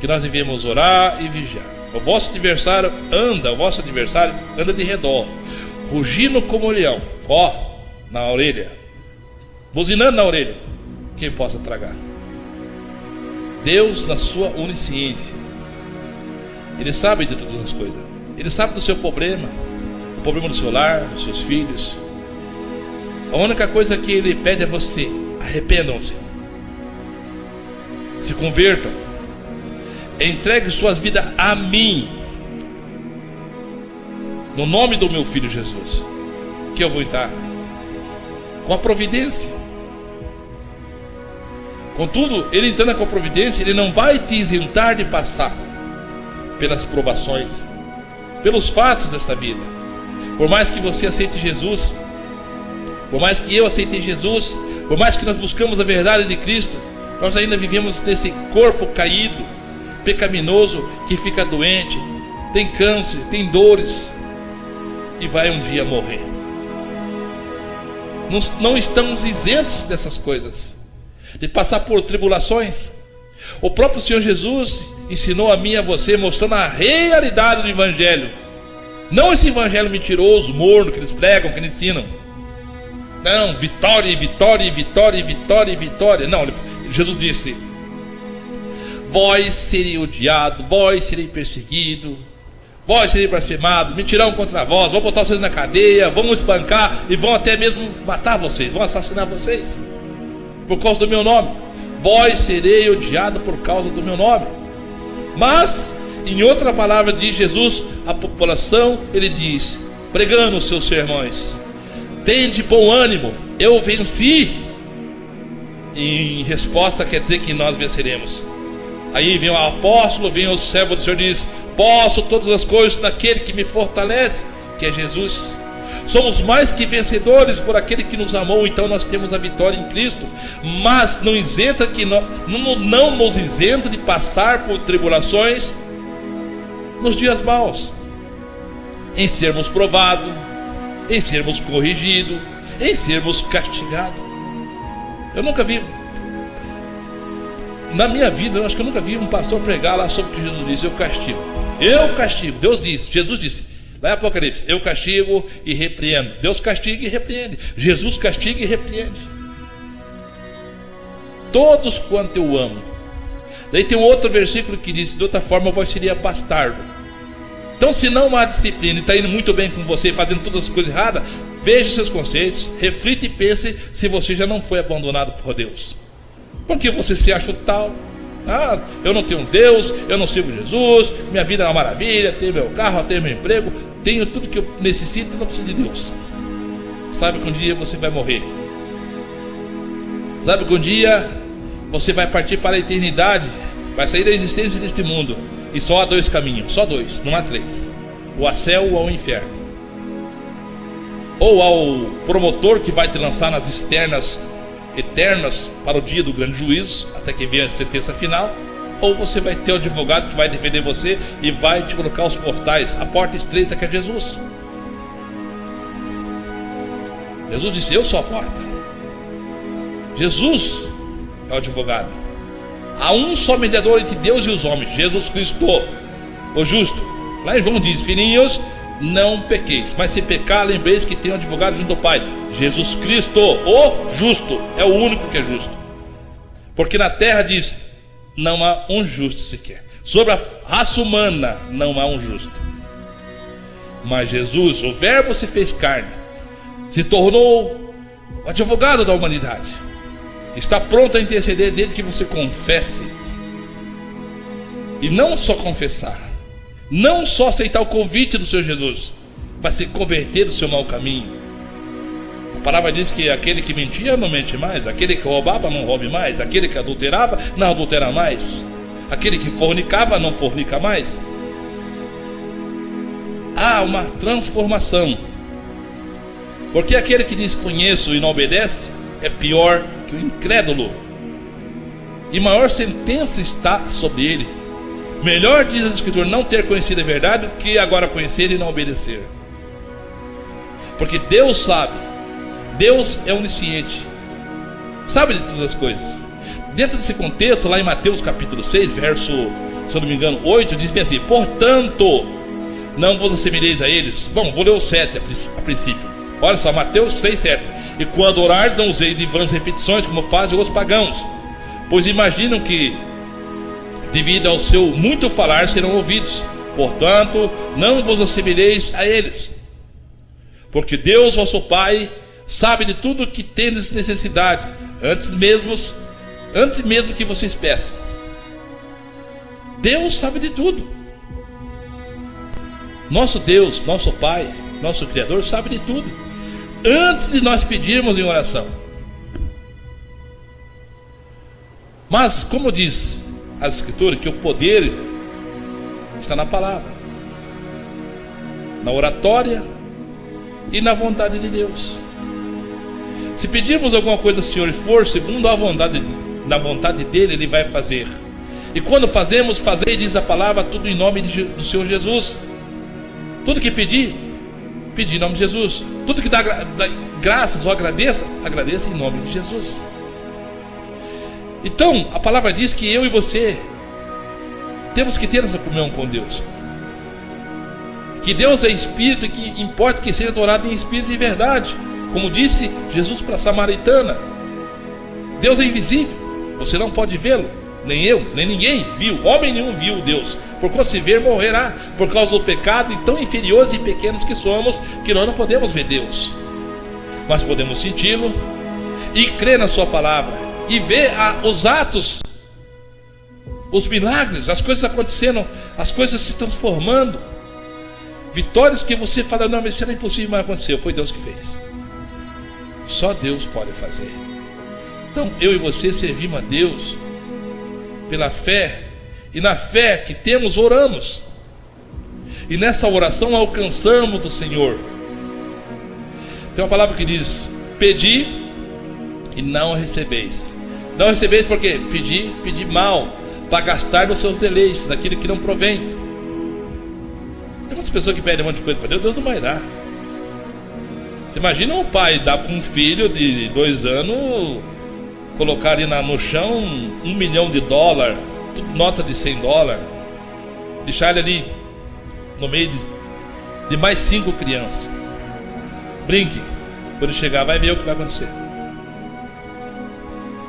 que nós devemos orar e vigiar. O vosso adversário anda de redor, rugindo como leão, na orelha, buzinando na orelha, quem possa tragar. Deus, na sua onisciência, Ele sabe de todas as coisas. Ele sabe do seu problema, o problema do seu lar, dos seus filhos. A única coisa que Ele pede a você: arrependam-se, se convertam, entregue suas vidas a mim, no nome do meu Filho Jesus, que eu vou entrar com a providência. Contudo, Ele entrando com a providência, Ele não vai te isentar de passar pelas provações, pelos fatos desta vida. Por mais que você aceite Jesus, por mais que eu aceitei Jesus, por mais que nós buscamos a verdade de Cristo, nós ainda vivemos nesse corpo caído, pecaminoso, que fica doente, tem câncer, tem dores e vai um dia morrer. Não estamos isentos dessas coisas, de passar por tribulações. O próprio Senhor Jesus ensinou a mim e a você, mostrando a realidade do Evangelho. Não esse Evangelho mentiroso, morno, que eles pregam, que eles ensinam. Não, vitória, vitória, vitória, vitória, vitória. Não, Jesus disse: vós sereis odiado, vós sereis perseguido, vós sereis blasfemado, mentirão contra vós, vão botar vocês na cadeia, vão espancar e vão até mesmo matar vocês, vão assassinar vocês por causa do meu nome. Vós sereis odiado por causa do meu nome. Mas, em outra palavra de Jesus, a população, ele diz, pregando os seus sermões: tende bom ânimo, eu venci. Em resposta quer dizer que nós venceremos. Aí vem o apóstolo, vem o servo do Senhor e diz: posso todas as coisas naquele que me fortalece, que é Jesus. Somos mais que vencedores por aquele que nos amou. Então nós temos a vitória em Cristo. Mas não nos isenta de passar por tribulações nos dias maus, em sermos provados, em sermos corrigidos, em sermos castigados. Eu nunca vi, na minha vida, eu acho que eu nunca vi um pastor pregar lá sobre o que Jesus disse: eu castigo. Eu castigo. Deus disse, Jesus disse lá em Apocalipse: eu castigo e repreendo. Deus castiga e repreende. Jesus castiga e repreende todos quanto eu amo. Daí tem um outro versículo que diz: de outra forma vós seria bastardo. Então, se não há disciplina e está indo muito bem com você, fazendo todas as coisas erradas, veja seus conceitos, reflita e pense se você já não foi abandonado por Deus. Porque você se acha tal: ah, eu não tenho Deus, eu não sirvo Jesus, minha vida é uma maravilha, tenho meu carro, tenho meu emprego, tenho tudo que eu necessito, não preciso de Deus. Sabe que um dia você vai morrer. Sabe que um dia você vai partir para a eternidade, vai sair da existência deste mundo. E só há dois caminhos, só dois, não há três: ou ao céu ou ao inferno. Ou ao promotor que vai te lançar nas externas eternas para o dia do grande juízo, até que venha a sentença final. Ou você vai ter o advogado que vai defender você e vai te colocar aos portais, a porta estreita, que é Jesus. Jesus disse: eu sou a porta. Jesus é o advogado. Há um só mediador entre Deus e os homens, Jesus Cristo, o justo. Lá em João diz: filhinhos, não pequeis, mas se pecar, lembreis que tem um advogado junto ao Pai, Jesus Cristo, o justo. É o único que é justo. Porque na terra diz: não há um justo sequer. Sobre a raça humana não há um justo. Mas Jesus, o verbo, se fez carne, se tornou o advogado da humanidade. Está pronto a interceder desde que você confesse. E não só confessar, não só aceitar o convite do Senhor Jesus, mas se converter do seu mau caminho. A palavra diz que aquele que mentia não mente mais, aquele que roubava não roube mais, aquele que adulterava não adultera mais, aquele que fornicava não fornica mais. Há uma transformação. Porque aquele que diz conheço e não obedece é pior que o incrédulo, e maior sentença está sobre ele. Melhor, diz a Escritura, não ter conhecido a verdade do que agora conhecer e não obedecer. Porque Deus sabe, Deus é onisciente, sabe de todas as coisas. Dentro desse contexto, lá em Mateus capítulo 6, verso, se eu não me engano, 8, diz bem assim: portanto, não vos assemelheis a eles. Bom, vou ler o 7 a princípio. Olha só, Mateus 6, 7. E quando orares, não useis de vãs repetições, como fazem os pagãos, pois imaginam que, devido ao seu muito falar, serão ouvidos. Portanto, não vos assemelheis a eles, porque Deus, vosso Pai, sabe de tudo que tendes necessidade, antes mesmo que vocês peçam. Deus sabe de tudo. Nosso Deus, nosso Pai, nosso Criador, sabe de tudo antes de nós pedirmos em oração. Mas, como diz a Escritura, que o poder Está na palavra, na oratória e na vontade de Deus. Se pedirmos alguma coisa ao Senhor e for segundo a vontade, na vontade dele, Ele vai fazer. E quando fazemos, fazei, diz a palavra, tudo em nome do Senhor Jesus. Tudo que pedir, pedir em nome de Jesus. Tudo que dá graças ou agradeça em nome de Jesus. Então, a palavra diz que eu e você temos que ter essa comunhão com Deus. Que Deus é Espírito e que importa que seja adorado em Espírito e verdade. Como disse Jesus para a samaritana, Deus é invisível, você não pode vê-lo. Nem eu, nem ninguém viu, homem nenhum viu Deus. Por quanto se ver, morrerá, por causa do pecado, e tão inferiores e pequenos que somos, que nós não podemos ver Deus. Mas podemos senti-lo e crer na sua palavra, e ver os atos, os milagres, as coisas acontecendo, as coisas se transformando, vitórias que você fala, não, mas isso era impossível, mas aconteceu, foi Deus que fez. Só Deus pode fazer. Então eu e você servimos a Deus pela fé, e na fé que temos, oramos, e nessa oração alcançamos do Senhor. Tem uma palavra que diz: pedi e não recebeis. Não recebeis porque pedi mal, para gastar nos seus deleites, naquilo que não provém. Tem muitas pessoas que pedem um monte de coisa para Deus, Deus não vai dar. Você imagina um pai dar para um filho de 2 anos, colocar ali no chão $1 milhão, nota de $100, deixar ele ali no meio de mais 5 crianças. Brinque, quando chegar vai ver o que vai acontecer.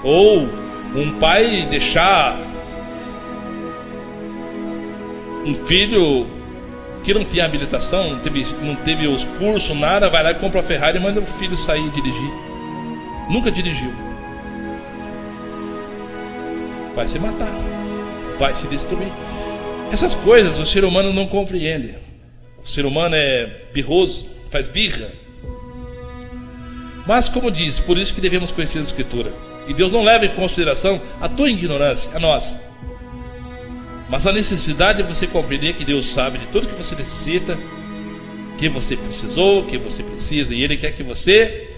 Ou um pai deixar um filho que não tinha habilitação, não teve os cursos, nada, vai lá e compra a Ferrari e manda o filho sair e dirigir. Nunca dirigiu. Vai se matar, vai se destruir. Essas coisas o ser humano não compreende. O ser humano é birroso, faz birra. Mas como diz, por isso que devemos conhecer a Escritura. E Deus não leva em consideração a tua ignorância, a nossa, mas a necessidade de você compreender que Deus sabe de tudo que você necessita, que você precisou, que você precisa, e Ele quer que você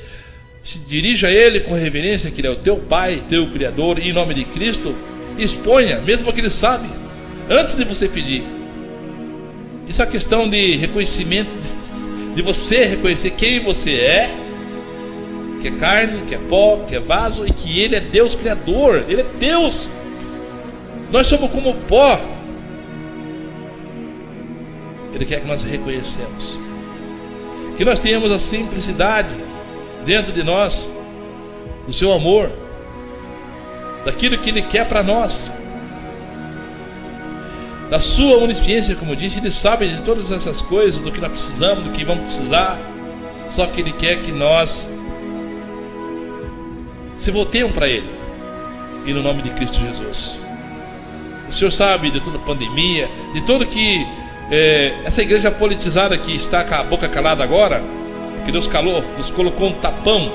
se dirija a Ele com reverência, que Ele é o teu Pai, teu Criador, e em nome de Cristo exponha, mesmo que Ele sabe, antes de você pedir. Isso é uma questão de reconhecimento, de você reconhecer quem você é, que é carne, que é pó, que é vaso, e que Ele é Deus Criador, Ele é Deus. Nós somos como pó. Ele quer que nós reconheçamos, que nós tenhamos a simplicidade dentro de nós, do seu amor, daquilo que Ele quer para nós, da sua onisciência, como disse. Ele sabe de todas essas coisas, do que nós precisamos, do que vamos precisar. Só que Ele quer que nós se voltemos para Ele, e no nome de Cristo Jesus. O Senhor sabe de toda a pandemia, de tudo que essa igreja politizada que está com a boca calada agora, que Deus calou, nos colocou um tapão,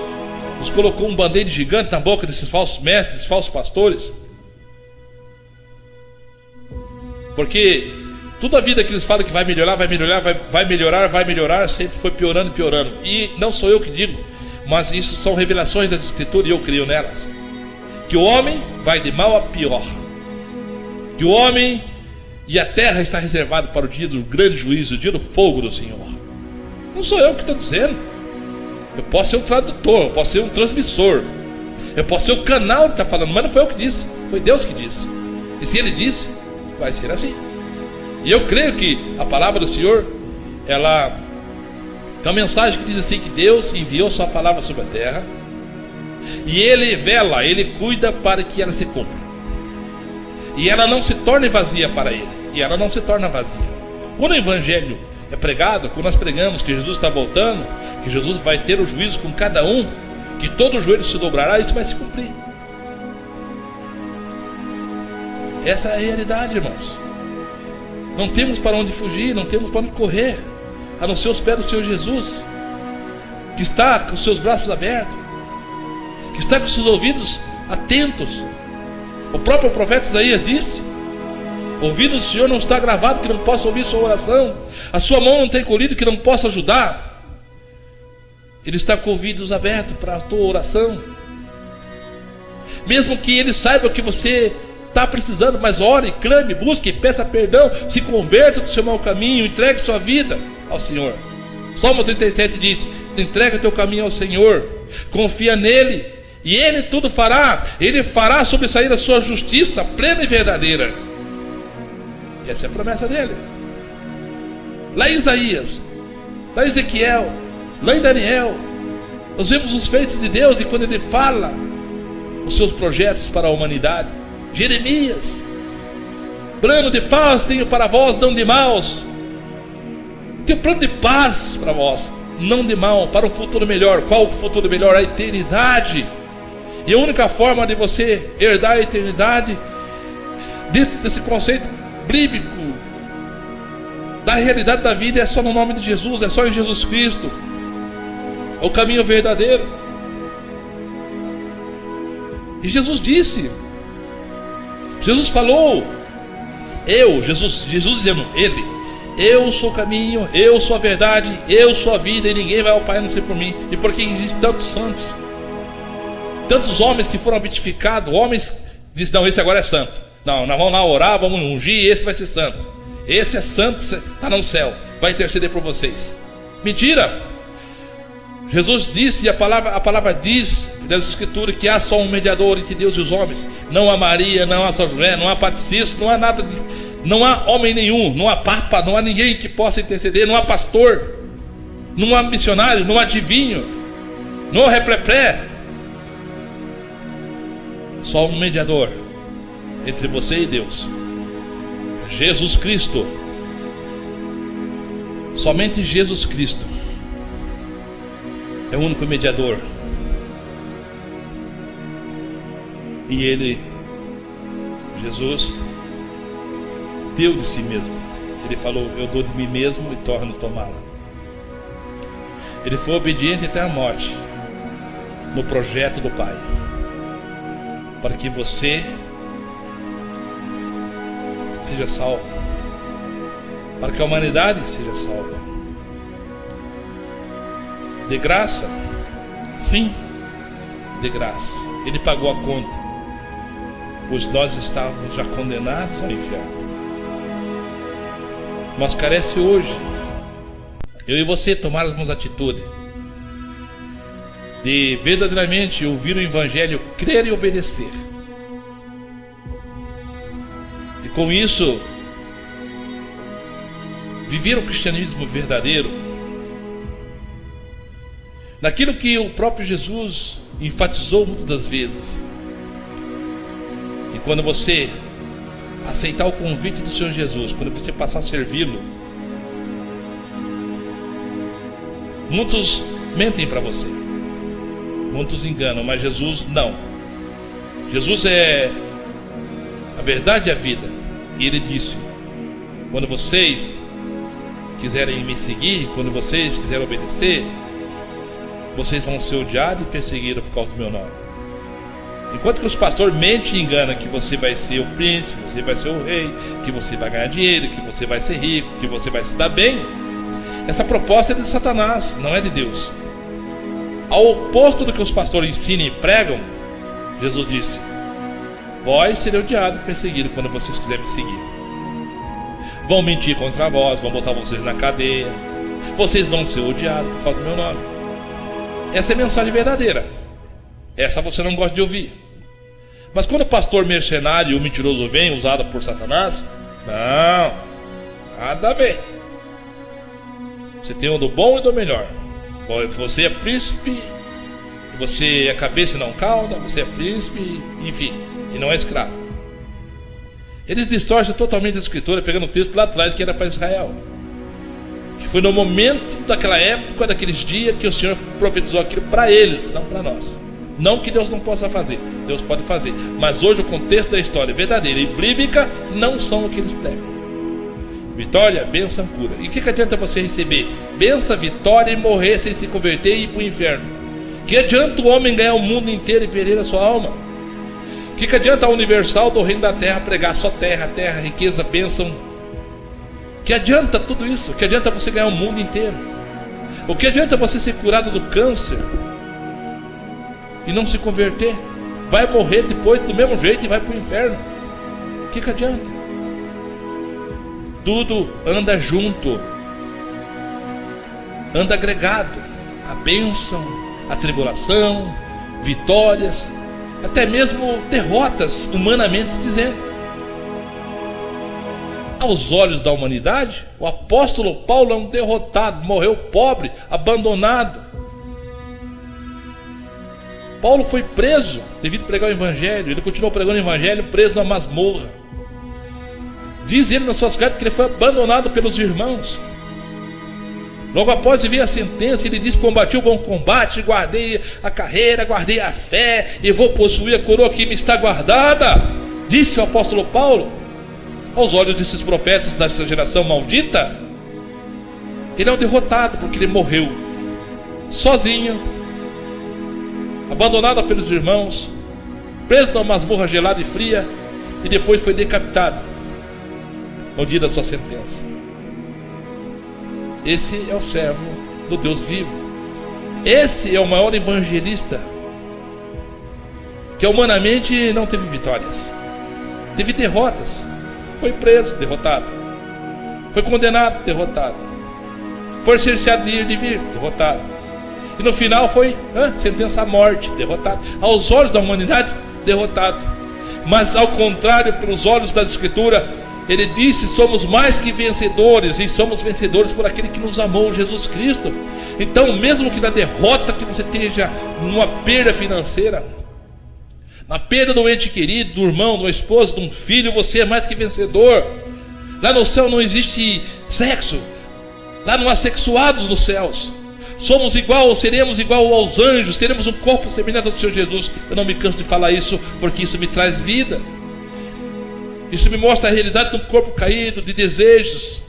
nos colocou um band-aid gigante na boca desses falsos mestres, desses falsos pastores. Porque toda a vida que eles falam que vai melhorar, vai melhorar, sempre foi piorando e piorando. E não sou eu que digo, mas isso são revelações das Escrituras, e eu creio nelas. Que o homem vai de mal a pior, que o homem e a terra está reservado para o dia do grande juízo, o dia do fogo do Senhor. Não sou eu que estou dizendo. Eu posso ser um tradutor, eu posso ser um transmissor, eu posso ser o canal que está falando, mas não foi eu que disse, foi Deus que disse. E se Ele disse, vai ser assim. E eu creio que a palavra do Senhor, ela tem uma mensagem que diz assim, que Deus enviou sua palavra sobre a terra, e Ele vela, Ele cuida para que ela se cumpra, e ela não se torne vazia para Ele, e ela não se torna vazia. Quando o Evangelho é pregado, quando nós pregamos que Jesus está voltando, que Jesus vai ter o juízo com cada um, que todo joelho se dobrará, isso vai se cumprir. Essa é a realidade, irmãos. Não temos para onde fugir, não temos para onde correr, a não ser os pés do Senhor Jesus, que está com os seus braços abertos, que está com os seus ouvidos atentos. O próprio profeta Isaías disse: ouvido do Senhor não está gravado que não possa ouvir sua oração. A sua mão não tem encolhido que não possa ajudar. Ele está com ouvidos abertos para a tua oração. Mesmo que Ele saiba o que você está precisando, mas ore, clame, busque, peça perdão, se converta do seu mau caminho, entregue sua vida ao Senhor. Salmo 37 diz: entrega teu caminho ao Senhor, confia nele, e Ele tudo fará. Ele fará sobressair a sua justiça plena e verdadeira. Essa é a promessa dele. Lá em Isaías, lá em Ezequiel, lá em Daniel, nós vemos os feitos de Deus, e quando Ele fala os seus projetos para a humanidade. Jeremias: plano de paz tenho para vós, não de maus. Tenho plano de paz para vós, não de mal, para um futuro melhor. Qual o futuro melhor? A eternidade. E a única forma de você herdar a eternidade, dentro desse conceito bíblico da realidade da vida, é só no nome de Jesus, é só em Jesus Cristo. É o caminho verdadeiro. E Jesus disse, Jesus falou, Jesus dizendo, Ele: eu sou o caminho, eu sou a verdade, eu sou a vida, e ninguém vai ao Pai a não ser por mim. E porque existem tantos santos, tantos homens que foram beatificados, homens dizem: não, esse agora é santo, não, nós vamos lá orar, vamos ungir, esse vai ser santo, esse é santo, está no céu, vai interceder por vocês. Mentira! Jesus disse, e a palavra diz das Escrituras, que há só um mediador entre Deus e os homens. Não há Maria, não há São José, não há Padre Cícero, não há nada disso. Não há homem nenhum, não há papa, não há ninguém que possa interceder, não há pastor, não há missionário, não há adivinho, não há replepré. Só um mediador entre você e Deus, Jesus Cristo. Somente Jesus Cristo é o único mediador. E Ele, Jesus, deu de si mesmo. Ele falou: eu dou de mim mesmo e torno tomá-la. Ele foi obediente até a morte no projeto do Pai, para que você seja salvo, para que a humanidade seja salva. De graça? Sim, de graça. Ele pagou a conta, pois nós estávamos já condenados ao inferno. Mas carece hoje, eu e você, tomarmos atitude de verdadeiramente ouvir o Evangelho, crer e obedecer. E com isso, viver o cristianismo verdadeiro, naquilo que o próprio Jesus enfatizou muitas das vezes. E quando você aceitar o convite do Senhor Jesus, quando você passar a servi-lo, muitos mentem para você, muitos enganam, mas Jesus não. Jesus é a verdade e a vida. E Ele disse: quando vocês quiserem me seguir, quando vocês quiserem obedecer, vocês vão ser odiados e perseguidos por causa do meu nome. Enquanto que os pastores mentem e enganam que você vai ser o príncipe, você vai ser o rei, que você vai ganhar dinheiro, que você vai ser rico, que você vai se dar bem, essa proposta é de Satanás, não é de Deus. Ao oposto do que os pastores ensinam e pregam, Jesus disse: vós serão odiados e perseguidos quando vocês quiserem me seguir. Vão mentir contra vós, vão botar vocês na cadeia, vocês vão ser odiados por causa do meu nome. Essa é a mensagem verdadeira. Essa você não gosta de ouvir. Mas quando o pastor mercenário e o mentiroso vem, usado por Satanás, não, nada a ver. Você tem o do bom e do melhor. Você é príncipe, você é cabeça e não cauda, você é príncipe, enfim, e não é escravo. Eles distorcem totalmente a escritura, pegando o texto lá atrás que era para Israel, que foi no momento daquela época, daqueles dias, que o Senhor profetizou aquilo para eles, não para nós. Não que Deus não possa fazer, Deus pode fazer, mas hoje o contexto da história verdadeira e bíblica não são o que eles pregam. Vitória, bênção, cura. E o que adianta você receber bênção, vitória e morrer sem se converter e ir para o inferno? Que adianta o homem ganhar o mundo inteiro e perder a sua alma? O que adianta a Universal do Reino da Terra pregar só terra, terra, riqueza, bênção? O que adianta tudo isso? O que adianta você ganhar o mundo inteiro? O que adianta você ser curado do câncer e não se converter? Vai morrer depois do mesmo jeito e vai para o inferno. O que adianta? Tudo anda junto, anda agregado. A bênção, a tribulação, vitórias, até mesmo derrotas, humanamente dizendo. Aos olhos da humanidade, o apóstolo Paulo é um derrotado, morreu pobre, abandonado. Paulo foi preso devido a pregar o evangelho. Ele continuou pregando o evangelho preso na masmorra. Diz ele nas suas cartas que ele foi abandonado pelos irmãos. Logo após ele veio a sentença, ele diz: combati o bom combate, guardei a carreira, guardei a fé, e vou possuir a coroa que me está guardada. Disse o apóstolo Paulo. Aos olhos desses profetas dessa geração maldita, ele é um derrotado, porque ele morreu sozinho, abandonado pelos irmãos, preso numa masmorra gelada e fria, e depois foi decapitado no dia da sua sentença. Esse é o servo do Deus vivo. Esse é o maior evangelista, que humanamente não teve vitórias, teve derrotas. Foi preso, derrotado. Foi condenado, derrotado. Foi cerceado de ir e de vir, derrotado. E no final foi sentença à morte, derrotado. Aos olhos da humanidade, derrotado. Mas ao contrário, pelos olhos da Escritura, ele disse: somos mais que vencedores, e somos vencedores por aquele que nos amou, Jesus Cristo. Então, mesmo que na derrota que você esteja, numa perda financeira, na perda do ente querido, do irmão, do esposo, de um filho, você é mais que vencedor. Lá no céu não existe sexo, lá não há sexuados nos céus. Somos igual, seremos igual aos anjos, teremos um corpo semelhante ao Senhor Jesus. Eu não me canso de falar isso, porque isso me traz vida. Isso me mostra a realidade de um corpo caído, de desejos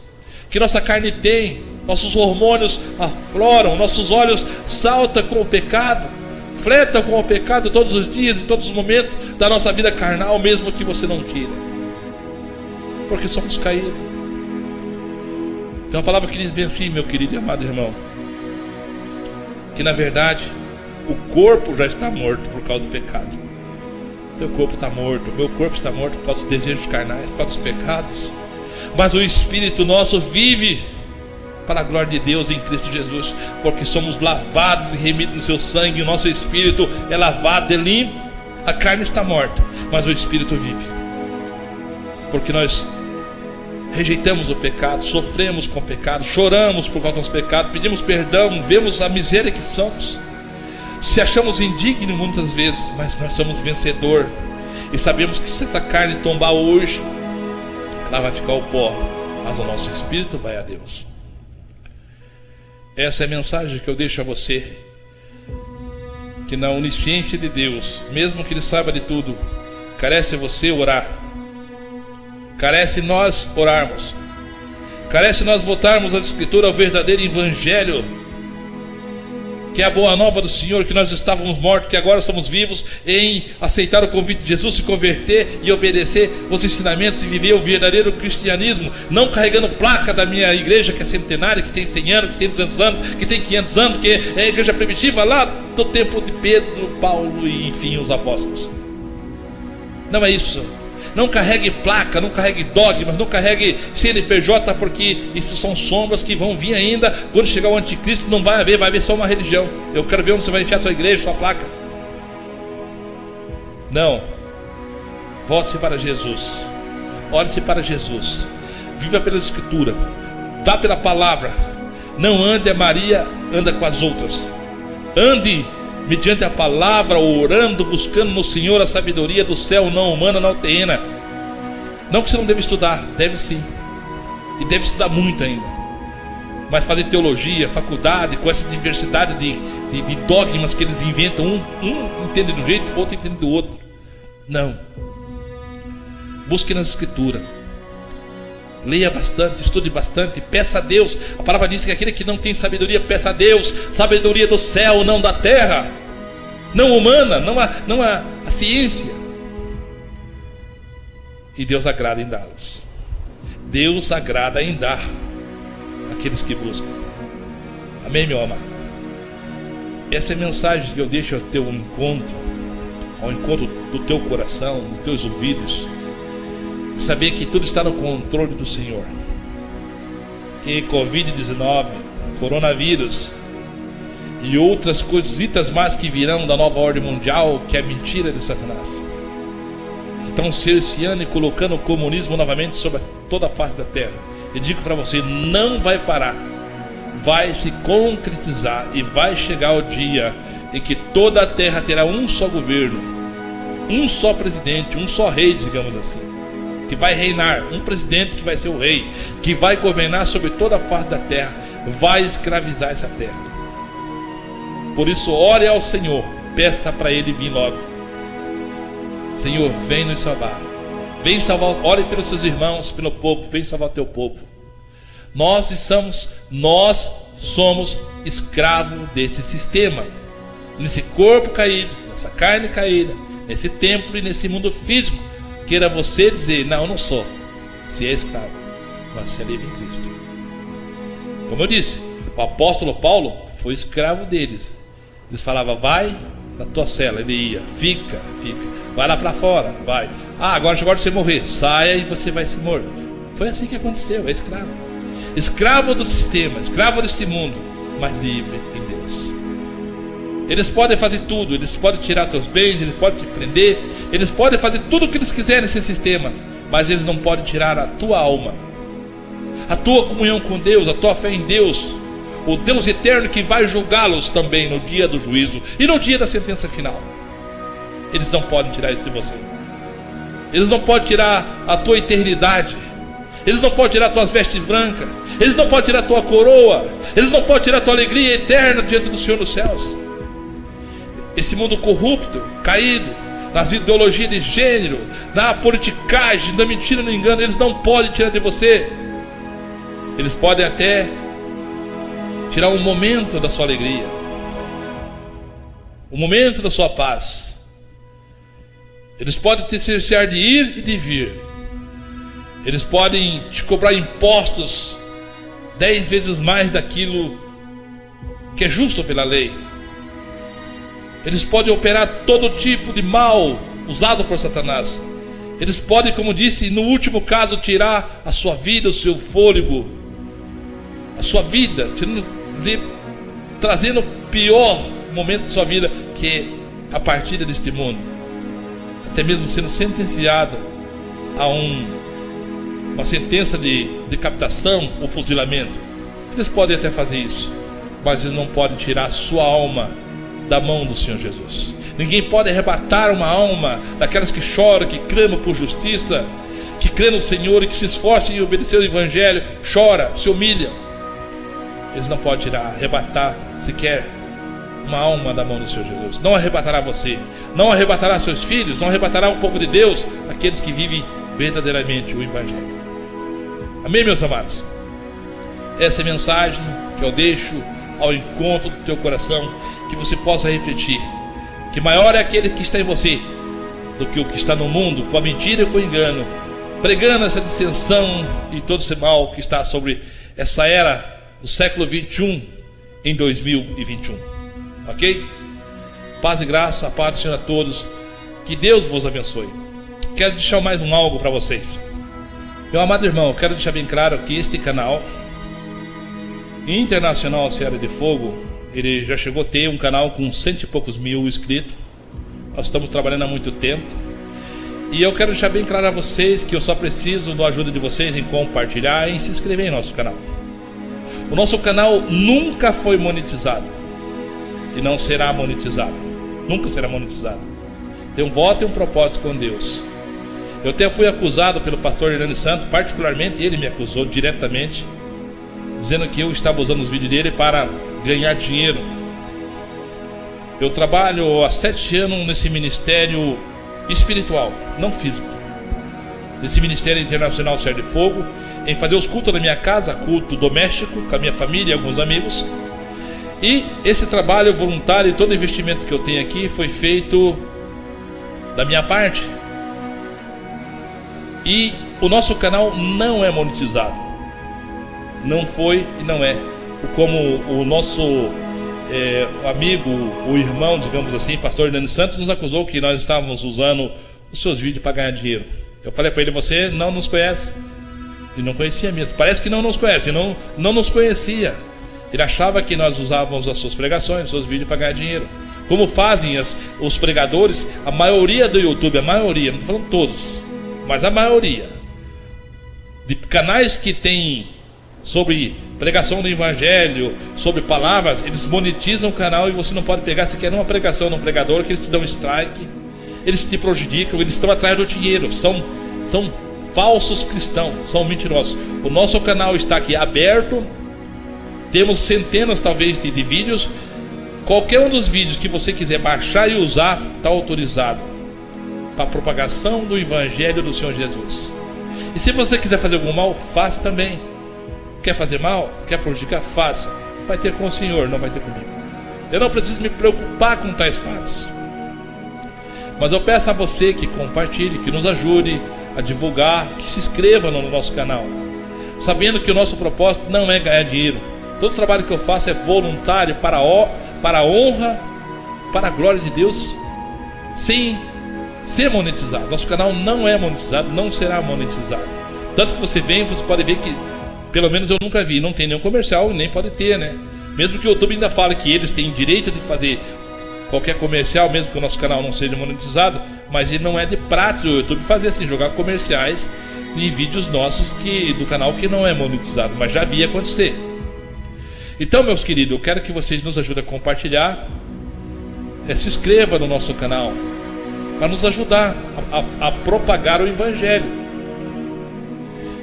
que nossa carne tem. Nossos hormônios afloram, nossos olhos saltam com o pecado, fletam com o pecado todos os dias e todos os momentos da nossa vida carnal, mesmo que você não queira, porque somos caídos. Tem uma palavra que diz bem assim, meu querido e amado irmão, que na verdade o corpo já está morto por causa do pecado. Teu corpo está morto, meu corpo está morto por causa dos desejos carnais, por causa dos pecados. Mas o Espírito nosso vive para a glória de Deus em Cristo Jesus, porque somos lavados e remidos no seu sangue. O nosso Espírito é lavado, é limpo. A carne está morta, mas o Espírito vive, porque nós rejeitamos o pecado, sofremos com o pecado, choramos por causa dos pecados, pedimos perdão, vemos a miséria que somos, se achamos indignos muitas vezes, mas nós somos vencedor. E sabemos que se essa carne tombar hoje, ela vai ficar o pó, mas o nosso espírito vai a Deus. Essa é a mensagem que eu deixo a você, que na onisciência de Deus, mesmo que Ele saiba de tudo, carece você orar, carece nós orarmos, carece nós voltarmos à Escritura, ao verdadeiro Evangelho, que é a boa nova do Senhor, que nós estávamos mortos, que agora somos vivos, em aceitar o convite de Jesus, se converter e obedecer os ensinamentos e viver o verdadeiro cristianismo, não carregando placa da minha igreja, que é centenária, que tem 100 anos, que tem 200 anos, que tem 500 anos, que é a igreja primitiva lá do tempo de Pedro, Paulo e enfim os apóstolos. Não é isso. Não carregue placa, não carregue dogmas, não carregue CNPJ, porque isso são sombras que vão vir ainda. Quando chegar o anticristo não vai haver só uma religião. Eu quero ver onde você vai enfiar a sua igreja, sua placa. Não. Volte-se para Jesus. Olhe-se para Jesus. Viva pela Escritura. Vá pela palavra. Não ande a Maria, anda com as outras. Ande mediante a palavra, orando, buscando no Senhor a sabedoria do céu, não humana, não terrena. Não que você não deve estudar, deve sim, e deve estudar muito ainda, mas fazer teologia, faculdade, com essa diversidade de dogmas que eles inventam, um entende de um jeito, outro entende do outro. Não. Busque na Escritura, leia bastante, estude bastante, peça a Deus. A palavra diz que aquele que não tem sabedoria, peça a Deus, sabedoria do céu, não da terra, não humana, não a ciência. e Deus agrada em dá-los. Deus agrada em dar àqueles que buscam. Amém, meu amado? Essa é a mensagem que eu deixo ao teu encontro, ao encontro do teu coração, dos teus ouvidos, e saber que tudo está no controle do Senhor. Que Covid-19, coronavírus e outras coisitas mais que virão da nova ordem mundial, que é mentira de Satanás, que estão cerceando e colocando o comunismo novamente sobre toda a face da terra. Eu digo para você, não vai parar, vai se concretizar e vai chegar o dia em que toda a terra terá um só governo, um só presidente, um só rei, digamos assim, que vai reinar, um presidente que vai ser o rei, que vai governar sobre toda a face da terra, vai escravizar essa terra. Por isso, ore ao Senhor, peça para Ele vir logo. Senhor, vem nos salvar, vem salvar, ore pelos seus irmãos, pelo povo, vem salvar o teu povo. Nós somos escravos desse sistema, nesse corpo caído, nessa carne caída, nesse templo e nesse mundo físico. Queira você dizer, não, eu não sou. Você é escravo, mas você é livre em Cristo. Como eu disse, o apóstolo Paulo foi escravo deles. Eles falavam, vai na tua cela, ele ia, fica, vai lá para fora, vai. Agora chegou a hora de você morrer, saia e você vai ser morto. Foi assim que aconteceu, é escravo. Escravo do sistema, escravo deste mundo, mas livre em Deus. Eles podem fazer tudo, eles podem tirar teus bens, eles podem te prender, eles podem fazer tudo o que eles quiserem nesse sistema, mas eles não podem tirar a tua alma, a tua comunhão com Deus, a tua fé em Deus, o Deus eterno que vai julgá-los também no dia do juízo e no dia da sentença final. Eles não podem tirar isso de você. Eles não podem tirar a tua eternidade. Eles não podem tirar tuas vestes brancas. Eles não podem tirar tua coroa. Eles não podem tirar tua alegria eterna diante do Senhor nos céus. Esse mundo corrupto, caído, nas ideologias de gênero, na politicagem, na mentira, no engano, eles não podem tirar de você. Eles podem até tirar um momento da sua alegria, um momento da sua paz. Eles podem te cercear de ir e de vir. Eles podem te cobrar impostos 10 vezes mais daquilo que é justo pela lei. Eles podem operar todo tipo de mal usado por Satanás. Eles podem, como disse, no último caso, tirar a sua vida, o seu fôlego, a sua vida, trazendo o pior momento da sua vida, que é a partida deste mundo, até mesmo sendo sentenciado a uma sentença de decapitação ou fuzilamento. Eles podem até fazer isso, mas eles não podem tirar a sua alma da mão do Senhor Jesus. Ninguém pode arrebatar uma alma daquelas que choram, que clamam por justiça, que crê no Senhor e que se esforçam em obedecer o Evangelho, chora, se humilha. Eles não podem tirar, arrebatar sequer uma alma da mão do Senhor Jesus. Não arrebatará você, não arrebatará seus filhos, não arrebatará o povo de Deus, aqueles que vivem verdadeiramente o Evangelho. Amém, meus amados? Essa é a mensagem que eu deixo ao encontro do teu coração, que você possa refletir que maior é aquele que está em você do que o que está no mundo, com a mentira e com o engano, pregando essa dissensão e todo esse mal que está sobre essa era do século 21 em 2021. Ok? Paz e graça, a paz do Senhor a todos, que Deus vos abençoe. Quero deixar mais algo para vocês. Meu amado irmão, eu quero deixar bem claro que este canal Internacional Seara de Fogo, ele já chegou a ter um canal com 100 e poucos mil inscritos. Nós estamos trabalhando há muito tempo, e eu quero deixar bem claro a vocês que eu só preciso da ajuda de vocês em compartilhar e em se inscrever em nosso canal. O nosso canal nunca foi monetizado e não será monetizado, nunca será monetizado. Tem um voto e um propósito com Deus. Eu até fui acusado pelo pastor Hernani Santos, particularmente ele me acusou diretamente, dizendo que eu estava usando os vídeos dele para ganhar dinheiro. Eu trabalho há 7 anos nesse ministério espiritual, não físico, nesse ministério internacional Seara de Fogo, em fazer os cultos na minha casa, culto doméstico, com a minha família e alguns amigos. E esse trabalho voluntário e todo o investimento que eu tenho aqui foi feito da minha parte. E o nosso canal não é monetizado. Não foi e não é. Como o nosso amigo, o irmão, digamos assim, pastor Hernani Santos, nos acusou que nós estávamos usando os seus vídeos para ganhar dinheiro. Eu falei para ele: você não nos conhece. E não conhecia mesmo. Parece que não nos conhece, não nos conhecia. Ele achava que nós usávamos as suas pregações, os seus vídeos para ganhar dinheiro. Como fazem os pregadores, a maioria do YouTube, a maioria, não estou falando todos, mas a maioria de canais que tem sobre pregação do evangelho, sobre palavras, eles monetizam o canal e você não pode pegar sequer uma pregação de um pregador, que eles te dão strike, eles te prejudicam, eles estão atrás do dinheiro, são falsos cristãos, são mentirosos. O nosso canal está aqui aberto, temos centenas talvez de vídeos. Qualquer um dos vídeos que você quiser baixar e usar está autorizado para a propagação do evangelho do Senhor Jesus. E se você quiser fazer algum mal, faça também. Quer fazer mal? Quer prejudicar? Faça. Vai ter com o Senhor, não vai ter comigo. Eu não preciso me preocupar com tais fatos. Mas eu peço a você que compartilhe, que nos ajude a divulgar, que se inscreva no nosso canal, sabendo que o nosso propósito não é ganhar dinheiro. Todo o trabalho que eu faço é voluntário para a honra, para a glória de Deus, sem ser monetizado. Nosso canal não é monetizado, não será monetizado. Tanto que você vem, você pode ver que, pelo menos eu nunca vi, não tem nenhum comercial, nem pode ter, né? Mesmo que o YouTube ainda fale que eles têm direito de fazer qualquer comercial, mesmo que o nosso canal não seja monetizado, mas ele não é de prática o YouTube fazer assim, jogar comerciais em vídeos nossos do canal que não é monetizado, mas já vi acontecer. Então, meus queridos, eu quero que vocês nos ajudem a compartilhar, se inscreva no nosso canal, para nos ajudar a propagar o evangelho.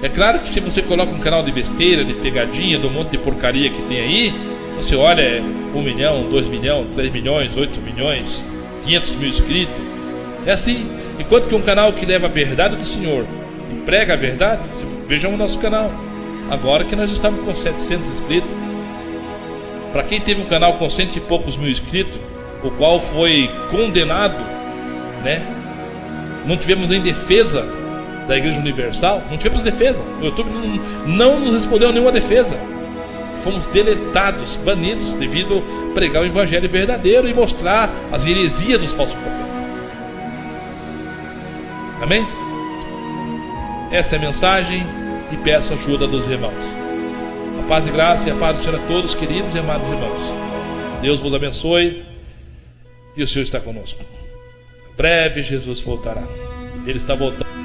É claro que se você coloca um canal de besteira, de pegadinha, do monte de porcaria que tem aí, você olha 1 milhão, 2 milhões, 3 milhões, 8 milhões, 500 mil inscritos. É assim. Enquanto que um canal que leva a verdade do Senhor e prega a verdade, vejam o nosso canal. Agora que nós estamos com 700 inscritos. Para quem teve um canal com 100 e poucos mil inscritos, o qual foi condenado, né? Não tivemos nem defesa da Igreja Universal, não tivemos defesa. O YouTube não nos respondeu nenhuma defesa. Fomos deletados, banidos, devido a pregar o evangelho verdadeiro e mostrar as heresias dos falsos profetas. Amém? Essa é a mensagem e peço a ajuda dos irmãos. A paz e graça e a paz do Senhor a todos, queridos e amados irmãos. Deus vos abençoe e o Senhor está conosco. Breve Jesus voltará. Ele está voltando.